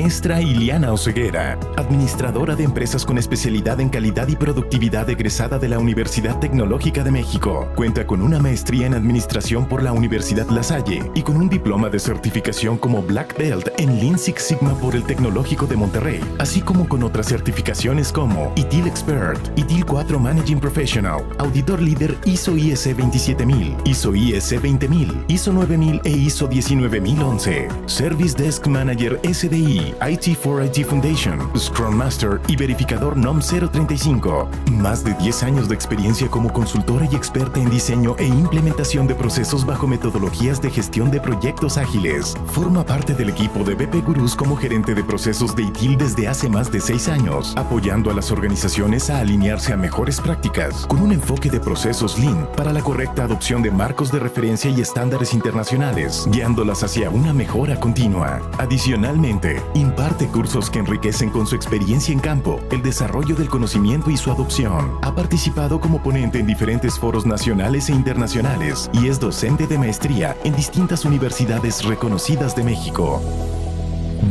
Maestra Iliana Oseguera, administradora de empresas con especialidad en calidad y productividad egresada de la Universidad Tecnológica de México. Cuenta con una maestría en administración por la Universidad La Salle y con un diploma de certificación como Black Belt en Lean Six Sigma por el Tecnológico de Monterrey, así como con otras certificaciones como ITIL Expert, ITIL 4 Managing Professional, Auditor Líder ISO IS 27000, ISO IS 20000, ISO 9000 e ISO 19011, Service Desk Manager SDI, IT4IT Foundation, Scrum Master y verificador NOM 035. Más de 10 años de experiencia como consultora y experta en diseño e implementación de procesos bajo metodologías de gestión de proyectos ágiles. Forma parte del equipo de BP Gurús como gerente de procesos de ITIL desde hace más de 6 años, apoyando a las organizaciones a alinearse a mejores prácticas, con un enfoque de procesos Lean para la correcta adopción de marcos de referencia y estándares internacionales, guiándolas hacia una mejora continua. Adicionalmente, imparte cursos que enriquecen con su experiencia en campo, el desarrollo del conocimiento y su adopción. Ha participado como ponente en diferentes foros nacionales e internacionales y es docente de maestría en distintas universidades reconocidas de México.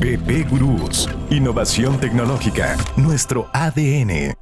BP Gurús, innovación tecnológica, nuestro ADN.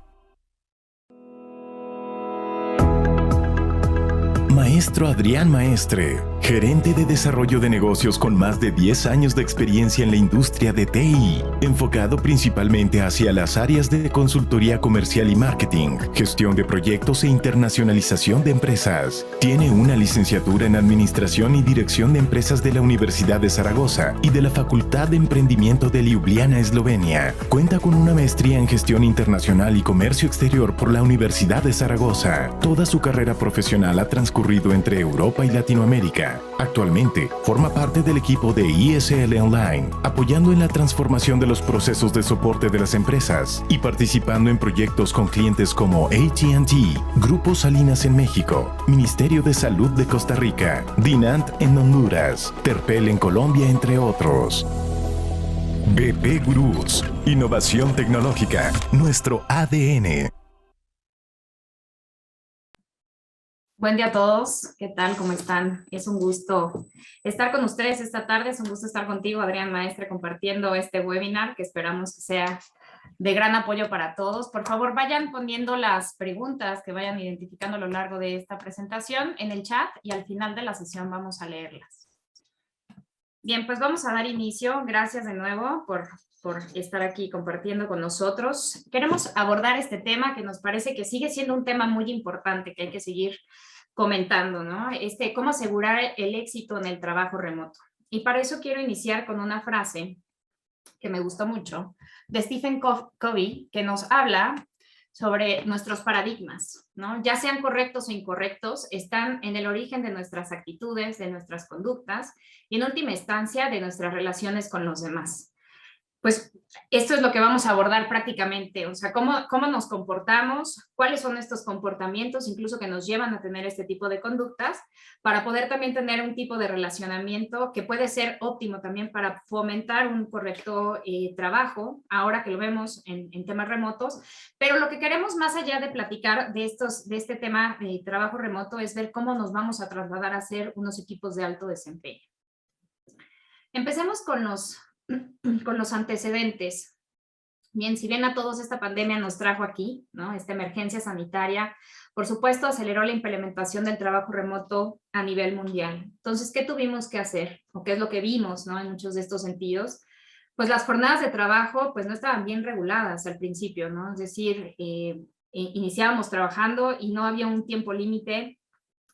Maestro Adrián Maestre, gerente de desarrollo de negocios con más de 10 años de experiencia en la industria de TI, enfocado principalmente hacia las áreas de consultoría comercial y marketing, gestión de proyectos e internacionalización de empresas. Tiene una licenciatura en Administración y Dirección de Empresas de la Universidad de Zaragoza y de la Facultad de Emprendimiento de Ljubljana, Eslovenia. Cuenta con una maestría en Gestión Internacional y Comercio Exterior por la Universidad de Zaragoza. Toda su carrera profesional ha transcurrido entre Europa y Latinoamérica. Actualmente, forma parte del equipo de ISL Online, apoyando en la transformación de los procesos de soporte de las empresas y participando en proyectos con clientes como AT&T, Grupo Salinas en México, Ministerio de Salud de Costa Rica, Dinant en Honduras, Terpel en Colombia, entre otros. BP Gurús, innovación tecnológica, nuestro ADN. Buen día a todos, ¿qué tal? ¿Cómo están? Es un gusto estar con ustedes esta tarde, es un gusto estar contigo, Adrián Maestre, compartiendo este webinar que esperamos que sea de gran apoyo para todos. Por favor, vayan poniendo las preguntas que vayan identificando a lo largo de esta presentación en el chat y al final de la sesión vamos a leerlas. Bien, pues vamos a dar inicio. Gracias de nuevo por estar aquí compartiendo con nosotros. Queremos abordar este tema que nos parece que sigue siendo un tema muy importante que hay que seguir comentando, ¿no? Cómo asegurar el éxito en el trabajo remoto. Y para eso quiero iniciar con una frase que me gustó mucho de Stephen Covey, que nos habla sobre nuestros paradigmas, ¿no? Ya sean correctos o incorrectos, están en el origen de nuestras actitudes, de nuestras conductas y en última instancia de nuestras relaciones con los demás. Pues esto es lo que vamos a abordar prácticamente, o sea, cómo nos comportamos, cuáles son estos comportamientos incluso que nos llevan a tener este tipo de conductas, para poder también tener un tipo de relacionamiento que puede ser óptimo también para fomentar un correcto trabajo, ahora que lo vemos en temas remotos, pero lo que queremos más allá de platicar de este tema de trabajo remoto es ver cómo nos vamos a trasladar a ser unos equipos de alto desempeño. Empecemos con los antecedentes. Bien, si bien a todos esta pandemia nos trajo aquí, ¿no? Esta emergencia sanitaria, por supuesto, aceleró la implementación del trabajo remoto a nivel mundial. Entonces, ¿qué tuvimos que hacer? ¿O qué es lo que vimos, ¿no? En muchos de estos sentidos. Pues las jornadas de trabajo, pues no estaban bien reguladas al principio, ¿no? Es decir, iniciábamos trabajando y no había un tiempo límite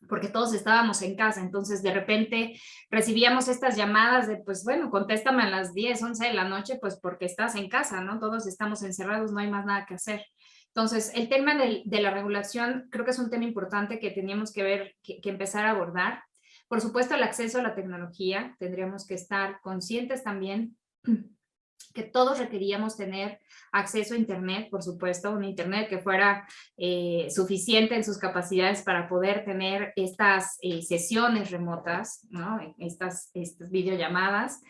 porque todos estábamos en casa, entonces de repente recibíamos estas llamadas de, pues bueno, contéstame a las 10, 11 de la noche, pues porque estás en casa, ¿no? Todos estamos encerrados, no hay más nada que hacer. Entonces, el tema de la regulación creo que es un tema importante que teníamos que ver, que empezar a abordar. Por supuesto, el acceso a la tecnología, tendríamos que estar conscientes también que todos requeríamos tener acceso a internet, por supuesto, un internet que fuera suficiente en sus capacidades para poder tener estas sesiones remotas, ¿no? Estas videollamadas.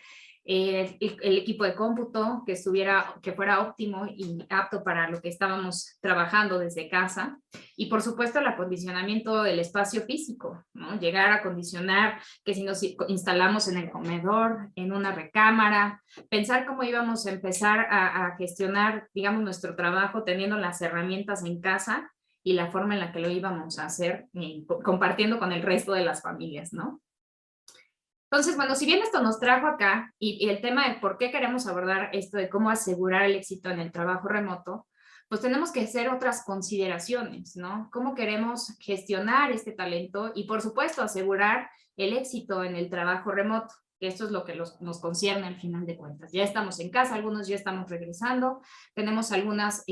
el equipo de cómputo que fuera óptimo y apto para lo que estábamos trabajando desde casa, y por supuesto el acondicionamiento del espacio físico, ¿no? Llegar a acondicionar que si nos instalamos en el comedor, en una recámara, pensar cómo íbamos a empezar a gestionar, digamos, nuestro trabajo teniendo las herramientas en casa y la forma en la que lo íbamos a hacer, compartiendo con el resto de las familias, ¿no? Entonces, bueno, si bien esto nos trajo acá y el tema de por qué queremos abordar esto de cómo asegurar el éxito en el trabajo remoto, pues tenemos que hacer otras consideraciones, ¿no? ¿Cómo queremos gestionar este talento y, por supuesto, asegurar el éxito en el trabajo remoto? Que esto es lo que nos concierne al final de cuentas. Ya estamos en casa, algunos ya estamos regresando, tenemos algunas,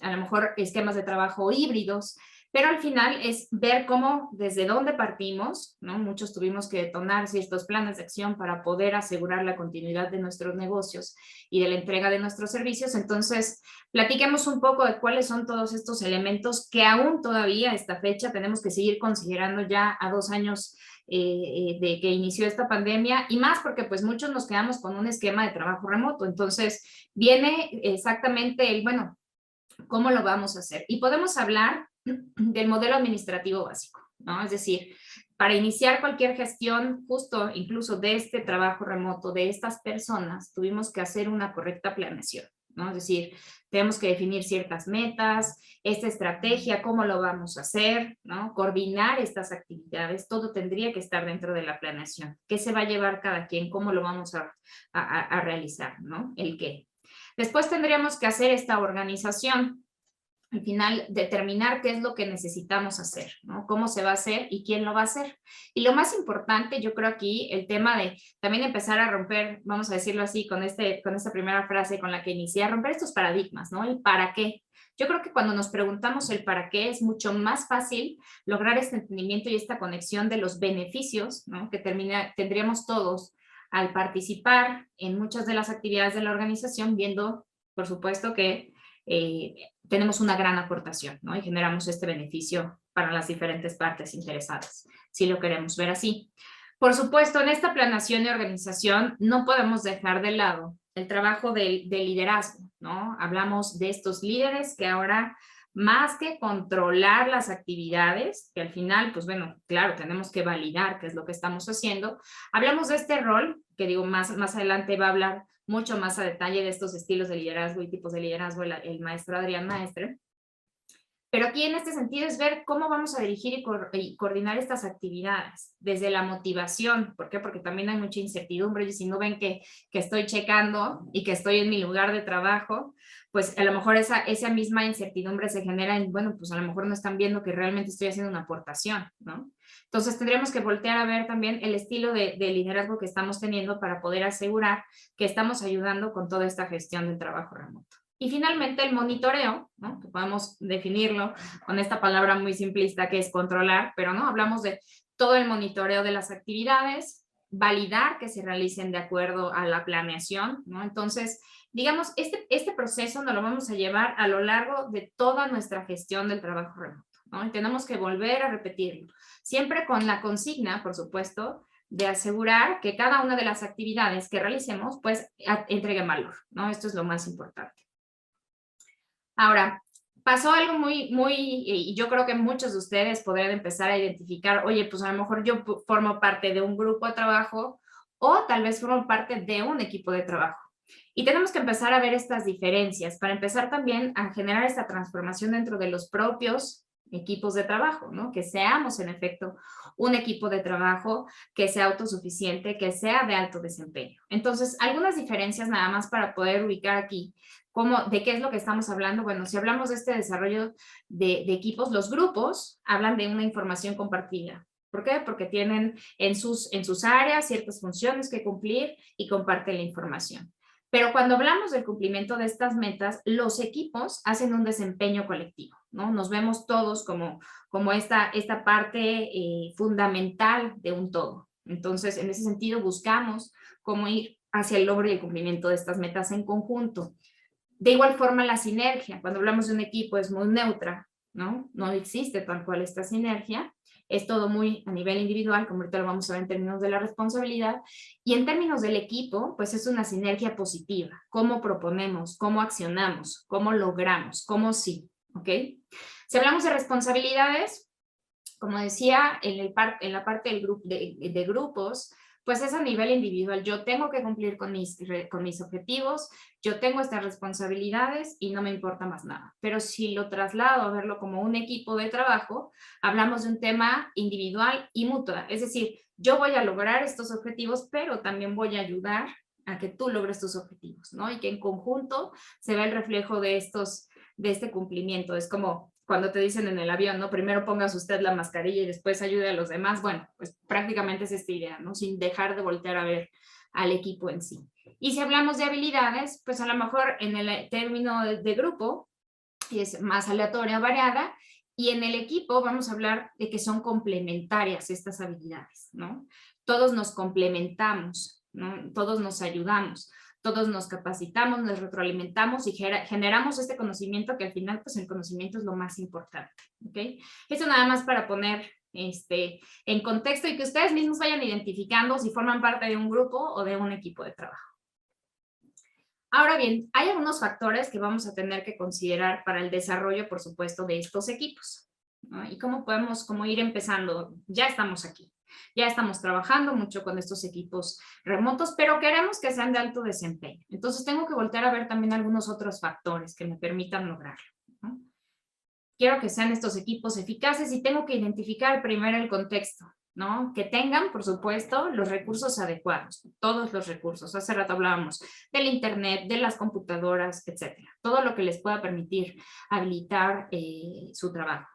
a lo mejor, esquemas de trabajo híbridos, pero al final es ver cómo, desde dónde partimos, ¿no? Muchos tuvimos que detonar ciertos planes de acción para poder asegurar la continuidad de nuestros negocios y de la entrega de nuestros servicios. Entonces, platiquemos un poco de cuáles son todos estos elementos que aún todavía a esta fecha tenemos que seguir considerando ya a 2 años de que inició esta pandemia, y más porque pues muchos nos quedamos con un esquema de trabajo remoto. Entonces, viene exactamente el, bueno, ¿cómo lo vamos a hacer? Y podemos hablar del modelo administrativo básico, ¿no? Es decir, para iniciar cualquier gestión, justo incluso de este trabajo remoto, de estas personas, tuvimos que hacer una correcta planeación, ¿no? Es decir, tenemos que definir ciertas metas, esta estrategia, cómo lo vamos a hacer, ¿no? Coordinar estas actividades, todo tendría que estar dentro de la planeación. ¿Qué se va a llevar cada quien? ¿Cómo lo vamos a realizar, ¿no? El qué. Después tendríamos que hacer esta organización. Al final, determinar qué es lo que necesitamos hacer, ¿no? Cómo se va a hacer y quién lo va a hacer. Y lo más importante, yo creo aquí, el tema de también empezar a romper, vamos a decirlo así, con esta primera frase con la que inicié, a romper estos paradigmas, ¿no? El para qué. Yo creo que cuando nos preguntamos el para qué es mucho más fácil lograr este entendimiento y esta conexión de los beneficios, ¿no? Que tendríamos todos al participar en muchas de las actividades de la organización, viendo, por supuesto, que tenemos una gran aportación, ¿no? Y generamos este beneficio para las diferentes partes interesadas, si lo queremos ver así. Por supuesto, en esta planeación y organización no podemos dejar de lado el trabajo de liderazgo, ¿no? Hablamos de estos líderes que ahora, más que controlar las actividades, que al final, pues bueno, claro, tenemos que validar qué es lo que estamos haciendo, hablamos de este rol, que digo, más adelante va a hablar mucho más a detalle de estos estilos de liderazgo y tipos de liderazgo el maestro Adrián Maestre. Pero aquí en este sentido es ver cómo vamos a dirigir y coordinar estas actividades desde la motivación. ¿Por qué? Porque también hay mucha incertidumbre y si no ven que estoy checando y que estoy en mi lugar de trabajo, pues a lo mejor esa misma incertidumbre se genera en, bueno, pues a lo mejor no están viendo que realmente estoy haciendo una aportación, ¿no? Entonces tendríamos que voltear a ver también el estilo de liderazgo que estamos teniendo para poder asegurar que estamos ayudando con toda esta gestión del trabajo remoto. Y finalmente el monitoreo, ¿no? Que podemos definirlo con esta palabra muy simplista que es controlar, pero no, hablamos de todo el monitoreo de las actividades, validar que se realicen de acuerdo a la planeación, ¿no? Entonces, digamos, este proceso nos lo vamos a llevar a lo largo de toda nuestra gestión del trabajo remoto, ¿no? Y tenemos que volver a repetirlo, siempre con la consigna, por supuesto, de asegurar que cada una de las actividades que realicemos, pues, entregue valor, ¿no? Esto es lo más importante. Ahora, pasó algo y yo creo que muchos de ustedes podrían empezar a identificar, oye, pues a lo mejor yo formo parte de un grupo de trabajo o tal vez formo parte de un equipo de trabajo. Y tenemos que empezar a ver estas diferencias para empezar también a generar esta transformación dentro de los propios equipos de trabajo, ¿no? Que seamos en efecto un equipo de trabajo que sea autosuficiente, que sea de alto desempeño. Entonces, algunas diferencias nada más para poder ubicar aquí ¿de qué es lo que estamos hablando? Bueno, si hablamos de este desarrollo de equipos, los grupos hablan de una información compartida. ¿Por qué? Porque tienen en sus áreas ciertas funciones que cumplir y comparten la información. Pero cuando hablamos del cumplimiento de estas metas, los equipos hacen un desempeño colectivo, ¿no? Nos vemos todos como esta parte fundamental de un todo. Entonces, en ese sentido, buscamos cómo ir hacia el logro y el cumplimiento de estas metas en conjunto. De igual forma, la sinergia, cuando hablamos de un equipo es muy neutra, ¿no? No existe tal cual esta sinergia. es todo muy a nivel individual, como ahorita lo vamos a ver en términos de la responsabilidad, y en términos del equipo, pues es una sinergia positiva, cómo proponemos, cómo accionamos, cómo logramos, cómo sí, ¿ok? Si hablamos de responsabilidades, como decía, en la parte del de grupos, pues es a nivel individual. Yo tengo que cumplir con mis objetivos, yo tengo estas responsabilidades y no me importa más nada. Pero si lo traslado a verlo como un equipo de trabajo, hablamos de un tema individual y mutuo. Es decir, yo voy a lograr estos objetivos, pero también voy a ayudar a que tú logres tus objetivos, ¿no? Y que en conjunto se vea el reflejo de este cumplimiento. Es como cuando te dicen en el avión, ¿no? Primero pongas usted la mascarilla y después ayude a los demás. Bueno, pues prácticamente es esta idea, ¿no? Sin dejar de voltear a ver al equipo en sí. Y si hablamos de habilidades, pues a lo mejor en el término de grupo es más aleatoria o variada, y en el equipo vamos a hablar de que son complementarias estas habilidades, ¿no? Todos nos complementamos, ¿no? Todos nos ayudamos, todos nos capacitamos, nos retroalimentamos y generamos este conocimiento que al final, pues el conocimiento es lo más importante, ¿ok? Eso nada más para poner en contexto y que ustedes mismos vayan identificando si forman parte de un grupo o de un equipo de trabajo. Ahora bien, hay algunos factores que vamos a tener que considerar para el desarrollo, por supuesto, de estos equipos, ¿no? Y cómo podemos ir empezando. Ya estamos aquí, ya estamos trabajando mucho con estos equipos remotos, pero queremos que sean de alto desempeño. Entonces tengo que voltear a ver también algunos otros factores que me permitan lograrlo, ¿no? Quiero que sean estos equipos eficaces y tengo que identificar primero el contexto, ¿no? Que tengan, por supuesto, los recursos adecuados, todos los recursos. Hace rato hablábamos del internet, de las computadoras, etcétera. Todo lo que les pueda permitir habilitar su trabajo.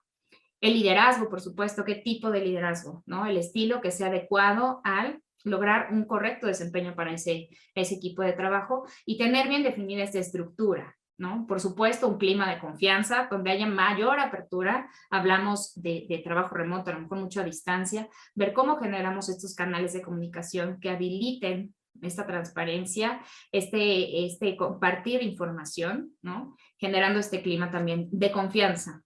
El liderazgo, por supuesto, ¿qué tipo de liderazgo? ¿No? El estilo que sea adecuado al lograr un correcto desempeño para ese equipo de trabajo y tener bien definida esta estructura, ¿no? Por supuesto, un clima de confianza donde haya mayor apertura. Hablamos de trabajo remoto, a lo mejor mucho a distancia, ver cómo generamos estos canales de comunicación que habiliten esta transparencia, compartir información, ¿no? Generando este clima también de confianza.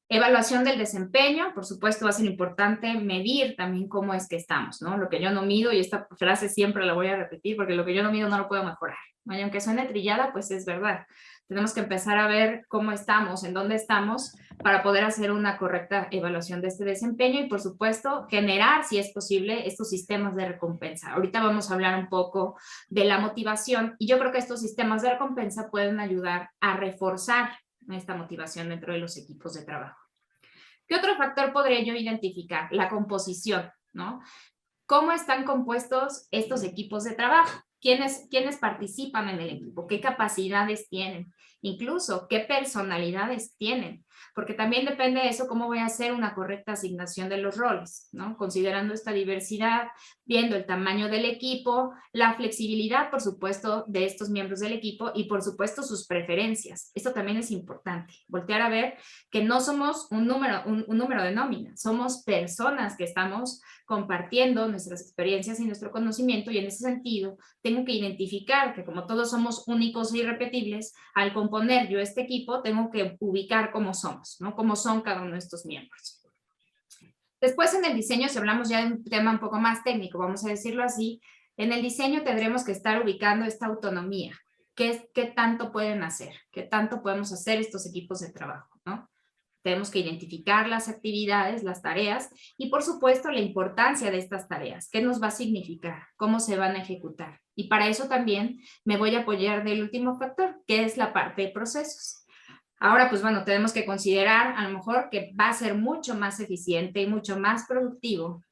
Evaluación del desempeño, por supuesto va a ser importante medir también cómo es que estamos, ¿no? Lo que yo no mido, y esta frase siempre la voy a repetir, porque lo que yo no mido no lo puedo mejorar, ¿no? Y aunque suene trillada, pues es verdad. Tenemos que empezar a ver cómo estamos, en dónde estamos, para poder hacer una correcta evaluación de este desempeño y, por supuesto, generar, si es posible, estos sistemas de recompensa. Ahorita vamos a hablar un poco de la motivación, y yo creo que estos sistemas de recompensa pueden ayudar a reforzar esta motivación dentro de los equipos de trabajo. ¿Qué otro factor podría yo identificar? La composición, ¿no? ¿Cómo están compuestos estos equipos de trabajo? ¿Quiénes participan en el equipo? ¿Qué capacidades tienen? Incluso, ¿qué personalidades tienen? Porque también depende de eso cómo voy a hacer una correcta asignación de los roles, ¿no? Considerando esta diversidad, viendo el tamaño del equipo, la flexibilidad, por supuesto, de estos miembros del equipo y, por supuesto, sus preferencias. Esto también es importante. Voltear a ver que no somos un número de nómina, somos personas que estamos compartiendo nuestras experiencias y nuestro conocimiento, y en ese sentido tengo que identificar que como todos somos únicos e irrepetibles, al componer yo este equipo tengo que ubicar cómo somos, ¿no? Cómo son cada uno de estos miembros. Después en el diseño, si hablamos ya de un tema un poco más técnico, vamos a decirlo así, en el diseño tendremos que estar ubicando esta autonomía. ¿Qué tanto pueden hacer? ¿Qué tanto podemos hacer estos equipos de trabajo, ¿no? Tenemos que identificar las actividades, las tareas y, por supuesto, la importancia de estas tareas. ¿Qué nos va a significar? ¿Cómo se van a ejecutar? Y para eso también me voy a apoyar del último factor, que es la parte de procesos. Ahora, pues bueno, tenemos que considerar a lo mejor que va a ser mucho más eficiente y mucho más productivo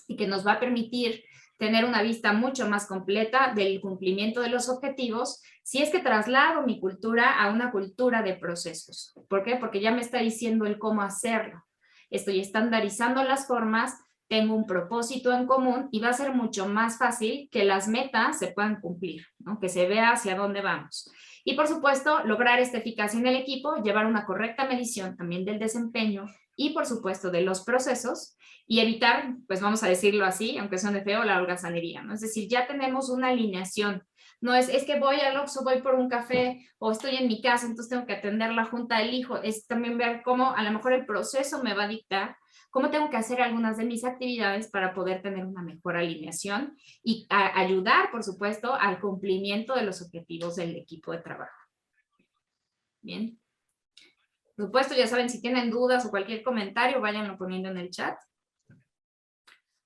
y que nos va a permitir tener una vista mucho más completa del cumplimiento de los objetivos si es que traslado mi cultura a una cultura de procesos. ¿Por qué? Porque ya me está diciendo el cómo hacerlo. Estoy estandarizando las formas, tengo un propósito en común y va a ser mucho más fácil que las metas se puedan cumplir, ¿no? Que se vea hacia dónde vamos. Y por supuesto, lograr esta eficacia en el equipo, llevar una correcta medición también del desempeño y por supuesto de los procesos, y evitar, pues vamos a decirlo así, aunque suene feo, la holgazanería, ¿no? Es decir, ya tenemos una alineación. No es que voy al Oxxo, voy por un café o estoy en mi casa, entonces tengo que atender la junta del hijo. Es también ver cómo a lo mejor el proceso me va a dictar cómo tengo que hacer algunas de mis actividades para poder tener una mejor alineación y ayudar, por supuesto, al cumplimiento de los objetivos del equipo de trabajo. Bien. Por supuesto, ya saben, si tienen dudas o cualquier comentario, váyanlo poniendo en el chat.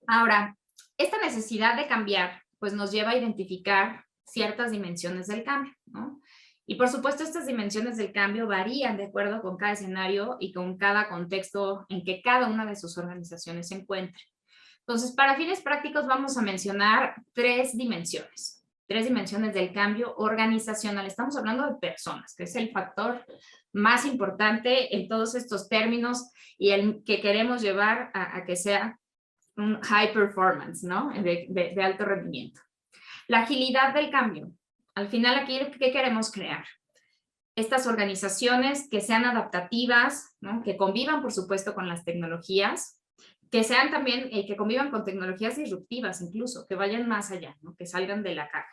Ahora, esta necesidad de cambiar, pues nos lleva a identificar ciertas dimensiones del cambio, ¿no? Y por supuesto, estas dimensiones del cambio varían de acuerdo con cada escenario y con cada contexto en que cada una de sus organizaciones se encuentre. Entonces, para fines prácticos vamos a mencionar tres dimensiones del cambio organizacional. Estamos hablando de personas, que es el factor más importante en todos estos términos y el que queremos llevar a que sea un high performance, ¿no? De alto rendimiento. La agilidad del cambio. Al final aquí, ¿qué queremos crear? Estas organizaciones que sean adaptativas, ¿no? Que convivan, por supuesto, con las tecnologías, que sean también, que convivan con tecnologías disruptivas incluso, que vayan más allá, ¿no? Que salgan de la caja.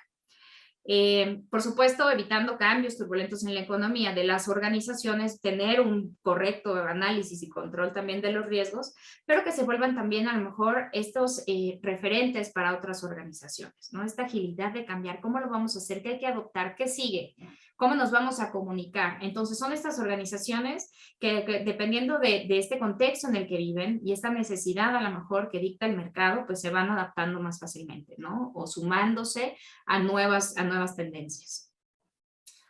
Por supuesto, evitando cambios turbulentos en la economía de las organizaciones, tener un correcto análisis y control también de los riesgos, pero que se vuelvan también a lo mejor estos referentes para otras organizaciones, ¿no? Esta agilidad de cambiar, ¿cómo lo vamos a hacer? ¿Qué hay que adoptar? ¿Qué sigue? ¿Cómo nos vamos a comunicar? Entonces son estas organizaciones que dependiendo de este contexto en el que viven y esta necesidad a lo mejor que dicta el mercado, pues se van adaptando más fácilmente, ¿no? O sumándose a nuevas tendencias.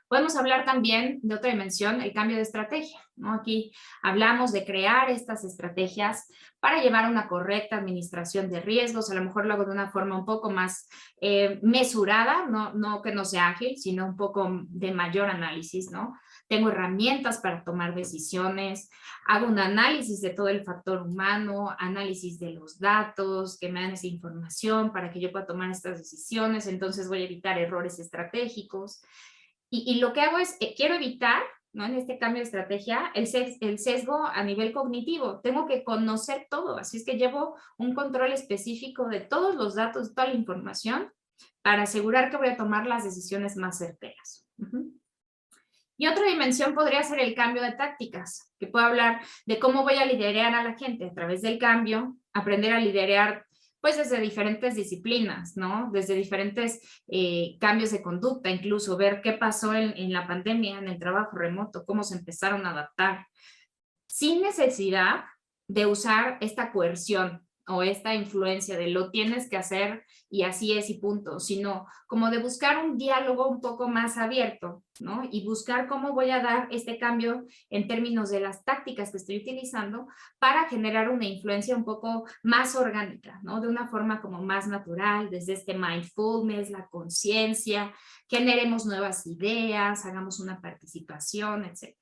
Podemos hablar también de otra dimensión, el cambio de estrategia, ¿no? Aquí hablamos de crear estas estrategias para llevar una correcta administración de riesgos, a lo mejor lo hago de una forma un poco más mesurada, no que no sea ágil, sino un poco de mayor análisis, ¿no? Tengo herramientas para tomar decisiones, hago un análisis de todo el factor humano, análisis de los datos, que me dan esa información para que yo pueda tomar estas decisiones, entonces voy a evitar errores estratégicos. Y lo que hago es, quiero evitar, ¿no? En este cambio de estrategia, el sesgo a nivel cognitivo. Tengo que conocer todo, así es que llevo un control específico de todos los datos, de toda la información, para asegurar que voy a tomar las decisiones más certeras. Y otra dimensión podría ser el cambio de tácticas, que puedo hablar de cómo voy a liderar a la gente a través del cambio, aprender a liderar pues desde diferentes disciplinas, ¿no? Desde diferentes cambios de conducta, incluso ver qué pasó en la pandemia, en el trabajo remoto, cómo se empezaron a adaptar, sin necesidad de usar esta coerción o esta influencia de lo tienes que hacer y así es y punto, sino como de buscar un diálogo un poco más abierto, ¿no? Y buscar cómo voy a dar este cambio en términos de las tácticas que estoy utilizando para generar una influencia un poco más orgánica, ¿no? De una forma como más natural, desde este mindfulness, la conciencia, generemos nuevas ideas, hagamos una participación, etc.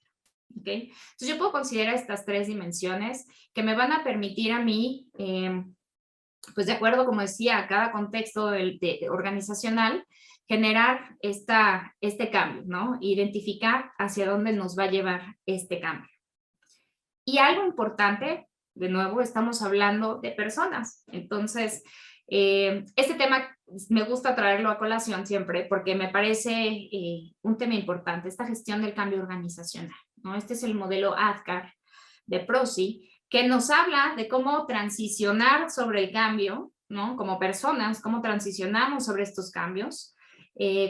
¿Okay? Entonces yo puedo considerar estas tres dimensiones que me van a permitir a mí, pues de acuerdo, como decía, a cada contexto organizacional, generar este cambio, ¿no? Identificar hacia dónde nos va a llevar este cambio. Y algo importante, de nuevo, estamos hablando de personas. Entonces, este tema me gusta traerlo a colación siempre porque me parece un tema importante, esta gestión del cambio organizacional, ¿no? Este es el modelo ADKAR de Prozzi, que nos habla de cómo transicionar sobre el cambio, ¿no? Como personas, cómo transicionamos sobre estos cambios,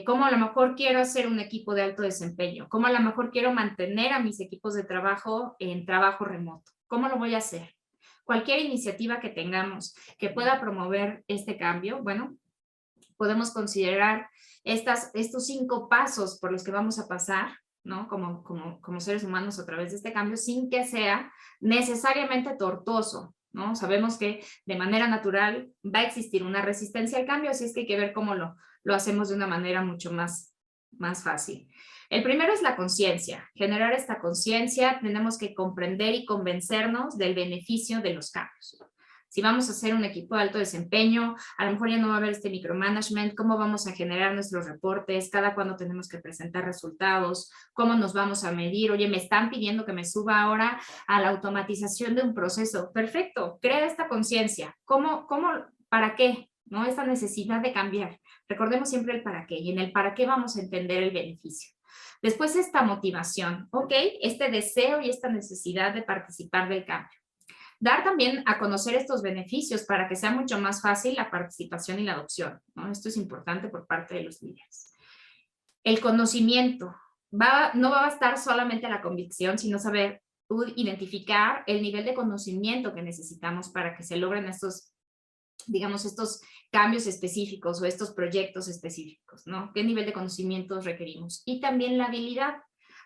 cómo a lo mejor quiero hacer un equipo de alto desempeño, cómo a lo mejor quiero mantener a mis equipos de trabajo en trabajo remoto, cómo lo voy a hacer. Cualquier iniciativa que tengamos que pueda promover este cambio, bueno, podemos considerar estos 5 pasos por los que vamos a pasar, ¿no? Como seres humanos a través de este cambio, sin que sea necesariamente tortuoso, ¿no? Sabemos que de manera natural va a existir una resistencia al cambio, así es que hay que ver cómo lo hacemos de una manera mucho más fácil. El primero es la conciencia. Generar esta conciencia, tenemos que comprender y convencernos del beneficio de los cambios. Si vamos a hacer un equipo de alto desempeño, a lo mejor ya no va a haber este micromanagement, cómo vamos a generar nuestros reportes, cada cuándo tenemos que presentar resultados, cómo nos vamos a medir. Oye, me están pidiendo que me suba ahora a la automatización de un proceso. Perfecto, crea esta conciencia. ¿Cómo, para qué? ¿No? Esta necesidad de cambiar. Recordemos siempre el para qué, y en el para qué vamos a entender el beneficio. Después esta motivación, ¿ok? Este deseo y esta necesidad de participar del cambio. Dar también a conocer estos beneficios para que sea mucho más fácil la participación y la adopción, ¿no? Esto es importante por parte de los líderes. El conocimiento. No va a bastar solamente la convicción, sino saber identificar el nivel de conocimiento que necesitamos para que se logren estos, digamos, estos cambios específicos o estos proyectos específicos, ¿no? ¿Qué nivel de conocimientos requerimos? Y también la habilidad.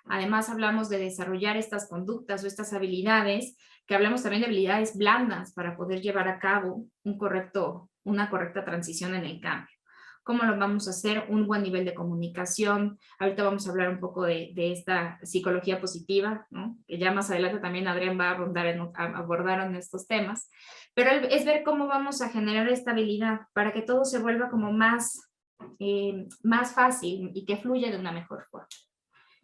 Además, hablamos de desarrollar estas conductas o estas habilidades, que hablamos también de habilidades blandas para poder llevar a cabo una correcta transición en el cambio. ¿Cómo lo vamos a hacer? Un buen nivel de comunicación. Ahorita vamos a hablar un poco de esta psicología positiva, ¿no? Que ya más adelante también Adrián va a abordar en estos temas. Pero es ver cómo vamos a generar esta habilidad para que todo se vuelva como más fácil y que fluya de una mejor forma.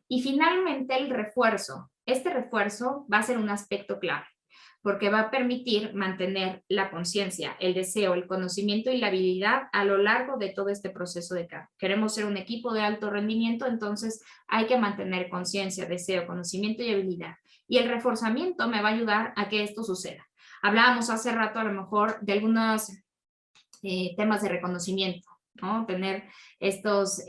Y finalmente el refuerzo. Este refuerzo va a ser un aspecto clave, porque va a permitir mantener la conciencia, el deseo, el conocimiento y la habilidad a lo largo de todo este proceso de cambio. Queremos ser un equipo de alto rendimiento, entonces hay que mantener conciencia, deseo, conocimiento y habilidad. Y el reforzamiento me va a ayudar a que esto suceda. Hablábamos hace rato a lo mejor de algunos temas de reconocimiento, ¿no? Tener estos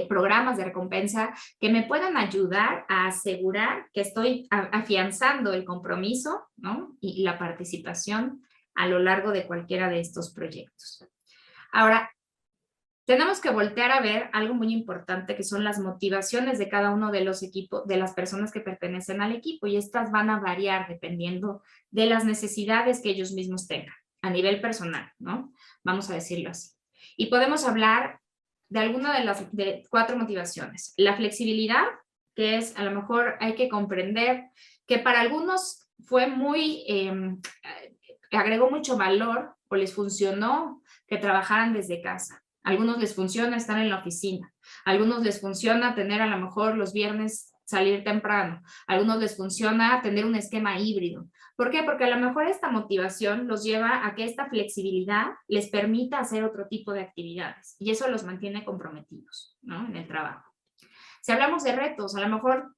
programas de recompensa que me puedan ayudar a asegurar que estoy afianzando el compromiso, ¿no? Y la participación a lo largo de cualquiera de estos proyectos. Ahora, tenemos que voltear a ver algo muy importante, que son las motivaciones de cada uno de los equipos, de las personas que pertenecen al equipo, y estas van a variar dependiendo de las necesidades que ellos mismos tengan a nivel personal, ¿no? Vamos a decirlo así. Y podemos hablar de alguna de las 4 motivaciones. La flexibilidad, que es, a lo mejor hay que comprender que para algunos fue agregó mucho valor o les funcionó que trabajaran desde casa. A algunos les funciona estar en la oficina. A algunos les funciona tener a lo mejor los viernes salir temprano. A algunos les funciona tener un esquema híbrido. ¿Por qué? Porque a lo mejor esta motivación los lleva a que esta flexibilidad les permita hacer otro tipo de actividades y eso los mantiene comprometidos, ¿no? En el trabajo. Si hablamos de retos, a lo mejor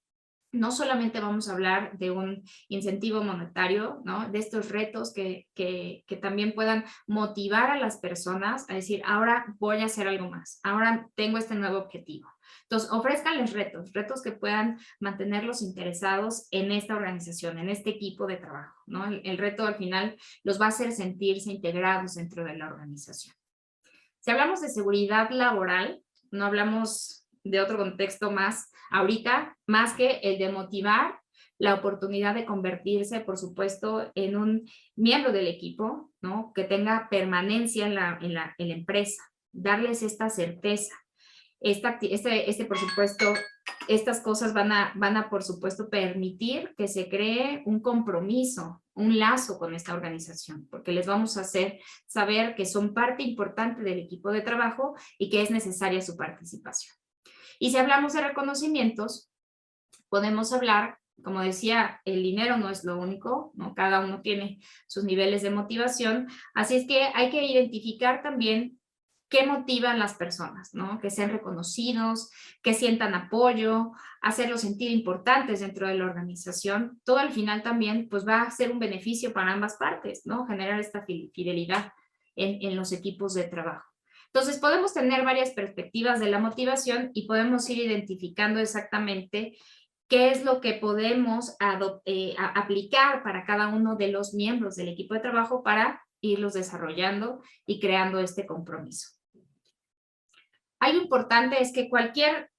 no solamente vamos a hablar de un incentivo monetario, ¿no? De estos retos que también puedan motivar a las personas a decir, ahora voy a hacer algo más, ahora tengo este nuevo objetivo. Entonces, ofrézcanles retos que puedan mantenerlos interesados en esta organización, en este equipo de trabajo, ¿no? El reto al final los va a hacer sentirse integrados dentro de la organización. Si hablamos de seguridad laboral, no hablamos de otro contexto más ahorita, más que el de motivar la oportunidad de convertirse, por supuesto, en un miembro del equipo, ¿no? Que tenga permanencia en la empresa, darles esta certeza. Por supuesto, estas cosas van a, por supuesto, permitir que se cree un compromiso, un lazo con esta organización, porque les vamos a hacer saber que son parte importante del equipo de trabajo y que es necesaria su participación. Y si hablamos de reconocimientos, podemos hablar, como decía, el dinero no es lo único, ¿no? Cada uno tiene sus niveles de motivación, así es que hay que identificar también qué motivan las personas, ¿no? Que sean reconocidos, que sientan apoyo, hacerlos sentir importantes dentro de la organización. Todo al final también pues va a ser un beneficio para ambas partes, ¿no? Generar esta fidelidad en los equipos de trabajo. Entonces podemos tener varias perspectivas de la motivación y podemos ir identificando exactamente qué es lo que podemos aplicar para cada uno de los miembros del equipo de trabajo para irlos desarrollando y creando este compromiso. Algo importante es que cualquier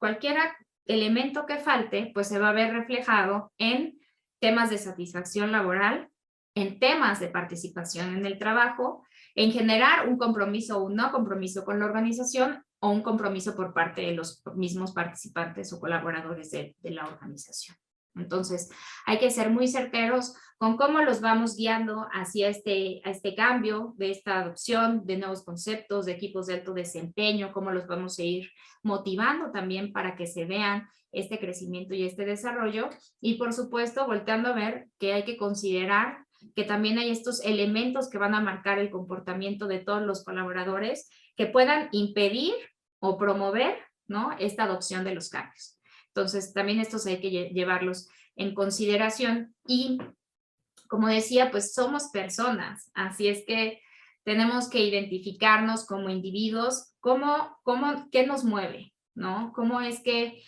elemento que falte, pues se va a ver reflejado en temas de satisfacción laboral, en temas de participación en el trabajo, en generar un compromiso o un no compromiso con la organización o un compromiso por parte de los mismos participantes o colaboradores de la organización. Entonces, hay que ser muy certeros con cómo los vamos guiando hacia este cambio, de esta adopción de nuevos conceptos, de equipos de alto desempeño, cómo los vamos a ir motivando también para que se vean este crecimiento y este desarrollo. Y por supuesto, volteando a ver que hay que considerar que también hay estos elementos que van a marcar el comportamiento de todos los colaboradores que puedan impedir o promover, ¿no? Esta adopción de los cambios. Entonces, también estos hay que llevarlos en consideración y como decía, pues somos personas, así es que tenemos que identificarnos como individuos, qué nos mueve, ¿no? ¿Cómo es que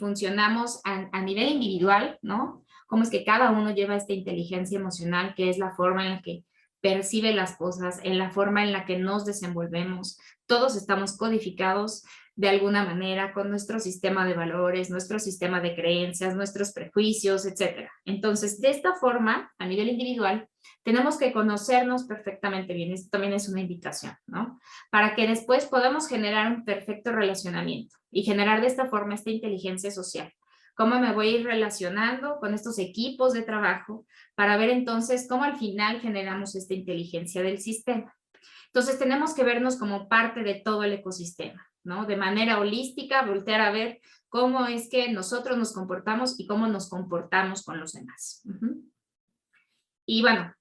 funcionamos a nivel individual, ¿no? ¿Cómo es que cada uno lleva esta inteligencia emocional, que es la forma en la que percibe las cosas, en la forma en la que nos desenvolvemos? Todos estamos codificados de alguna manera con nuestro sistema de valores, nuestro sistema de creencias, nuestros prejuicios, etc. Entonces, de esta forma, a nivel individual, tenemos que conocernos perfectamente bien. Esto también es una invitación, ¿no? Para que después podamos generar un perfecto relacionamiento y generar de esta forma esta inteligencia social. ¿Cómo me voy a ir relacionando con estos equipos de trabajo para ver entonces cómo al final generamos esta inteligencia del sistema? Entonces tenemos que vernos como parte de todo el ecosistema, ¿no? De manera holística, voltear a ver cómo es que nosotros nos comportamos y cómo nos comportamos con los demás. Y bueno,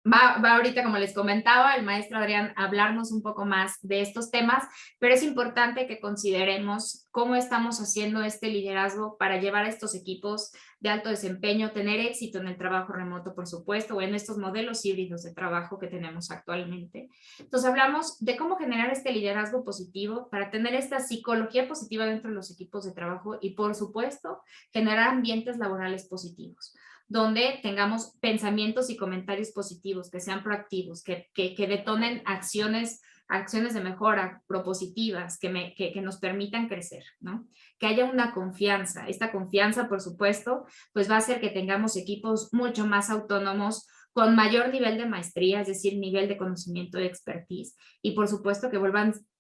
va ahorita, como les comentaba, el maestro Adrián a hablarnos un poco más de estos temas, pero es importante que consideremos cómo estamos haciendo este liderazgo para llevar a estos equipos de alto desempeño, tener éxito en el trabajo remoto, por supuesto, o en estos modelos híbridos de trabajo que tenemos actualmente. Entonces hablamos de cómo generar este liderazgo positivo para tener esta psicología positiva dentro de los equipos de trabajo y, por supuesto, generar ambientes laborales positivos, donde tengamos pensamientos y comentarios positivos, que sean proactivos, que detonen acciones de mejora propositivas, que nos permitan crecer, ¿no? Que haya una confianza. Esta confianza, por supuesto, pues va a hacer que tengamos equipos mucho más autónomos, con mayor nivel de maestría, es decir, nivel de conocimiento y expertise, y por supuesto que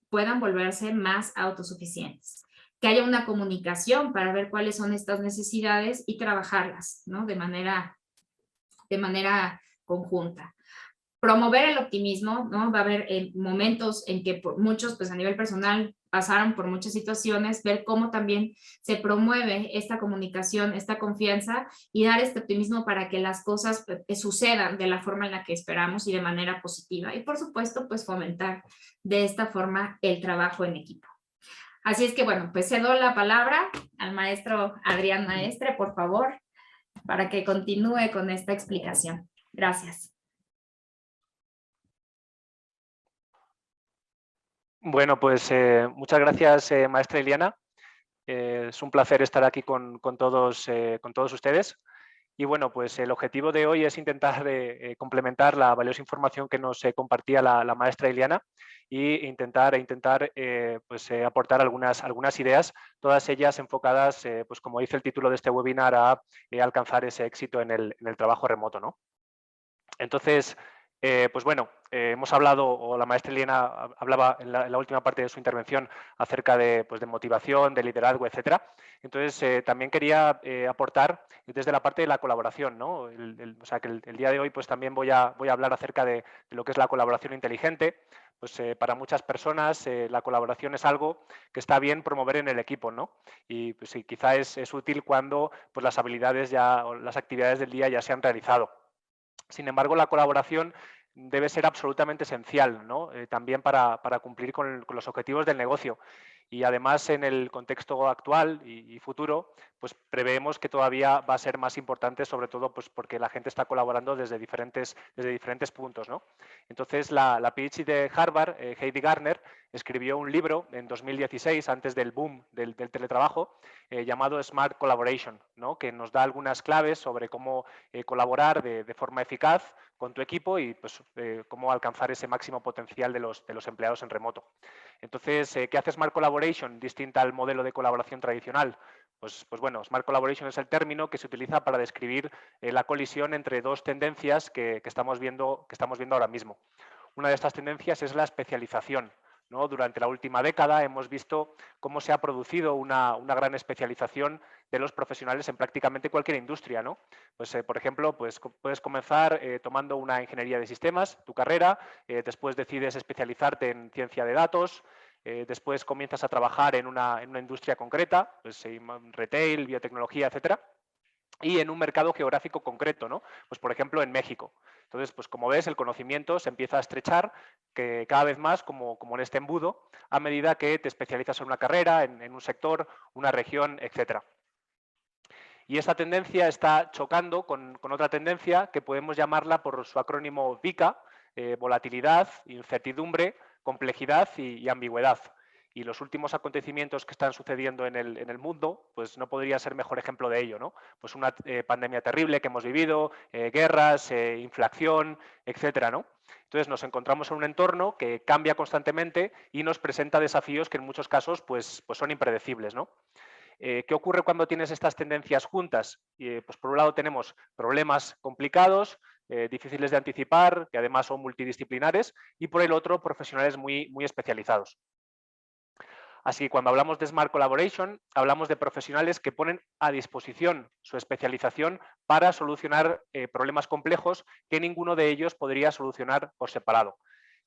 puedan volverse más autosuficientes. Que haya una comunicación para ver cuáles son estas necesidades y trabajarlas, ¿no? De manera conjunta. Promover el optimismo, ¿no? Va a haber momentos en que muchos, pues a nivel personal, pasaron por muchas situaciones, ver cómo también se promueve esta comunicación, esta confianza y dar este optimismo para que las cosas sucedan de la forma en la que esperamos y de manera positiva. Y por supuesto, pues fomentar de esta forma el trabajo en equipo. Así es que, bueno, pues cedo la palabra al maestro Adrián Maestre, por favor, para que continúe con esta explicación. Gracias. Bueno, pues muchas gracias, maestra Iliana. Es un placer estar aquí con todos ustedes. Y bueno, pues el objetivo de hoy es intentar complementar la valiosa información que nos compartía la maestra Iliana e intentar aportar algunas ideas, todas ellas enfocadas, pues como dice el título de este webinar, a alcanzar ese éxito en el trabajo remoto, ¿no? Entonces, pues bueno, hemos hablado, o la maestra Iliana hablaba en la última parte de su intervención acerca de motivación, de liderazgo, etcétera. Entonces, también quería aportar desde la parte de la colaboración, ¿no? O sea, que el día de hoy pues también voy a hablar acerca de lo que es la colaboración inteligente. Pues para muchas personas la colaboración es algo que está bien promover en el equipo, ¿no? Y pues sí, quizá es útil cuando pues, las habilidades o las actividades del día ya se han realizado. Sin embargo, la colaboración debe ser absolutamente esencial, ¿no? También para cumplir con los objetivos del negocio. Y además, en el contexto actual y futuro, pues preveemos que todavía va a ser más importante, sobre todo pues porque la gente está colaborando desde diferentes puntos, ¿no? Entonces, la PhD de Harvard, Heidi Gardner, escribió un libro en 2016, antes del boom del teletrabajo, llamado Smart Collaboration, ¿no? Que nos da algunas claves sobre cómo colaborar de forma eficaz con tu equipo y pues, cómo alcanzar ese máximo potencial de los empleados en remoto. Entonces, ¿qué hace Smart Collaboration distinta al modelo de colaboración tradicional? Pues bueno, Smart Collaboration es el término que se utiliza para describir la colisión entre dos tendencias que estamos viendo ahora mismo. Una de estas tendencias es la especialización, ¿no? Durante la última década hemos visto cómo se ha producido una gran especialización de los profesionales en prácticamente cualquier industria, ¿no? Pues, por ejemplo, pues, puedes comenzar tomando una ingeniería de sistemas, tu carrera, después decides especializarte en ciencia de datos, después comienzas a trabajar en una industria concreta, pues, retail, biotecnología, etcétera, y en un mercado geográfico concreto, ¿no? Pues por ejemplo en México. Entonces, pues como ves, el conocimiento se empieza a estrechar que cada vez más como en este embudo, a medida que te especializas en una carrera, en un sector, una región, etcétera. Y esta tendencia está chocando con otra tendencia que podemos llamarla por su acrónimo VICA, volatilidad, incertidumbre, complejidad y ambigüedad. Y los últimos acontecimientos que están sucediendo en el mundo, pues no podría ser mejor ejemplo de ello, ¿no? Pues una pandemia terrible que hemos vivido, guerras, inflación, etcétera, ¿no? Entonces nos encontramos en un entorno que cambia constantemente y nos presenta desafíos que en muchos casos pues son impredecibles, ¿no? ¿Qué ocurre cuando tienes estas tendencias juntas? Pues por un lado tenemos problemas complicados, difíciles de anticipar, que además son multidisciplinares, y por el otro profesionales muy especializados. Así que cuando hablamos de Smart Collaboration, hablamos de profesionales que ponen a disposición su especialización para solucionar problemas complejos que ninguno de ellos podría solucionar por separado.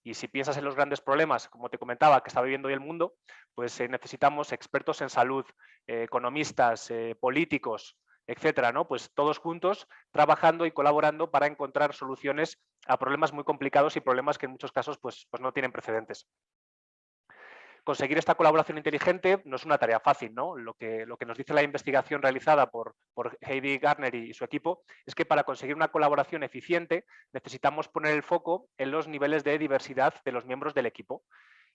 Y si piensas en los grandes problemas, como te comentaba, que está viviendo hoy el mundo, pues necesitamos expertos en salud, economistas, políticos, etcétera, ¿no? Pues todos juntos trabajando y colaborando para encontrar soluciones a problemas muy complicados y problemas que en muchos casos pues no tienen precedentes. Conseguir esta colaboración inteligente no es una tarea fácil, ¿no? Lo que nos dice la investigación realizada por Heidi Gardner y su equipo es que para conseguir una colaboración eficiente necesitamos poner el foco en los niveles de diversidad de los miembros del equipo.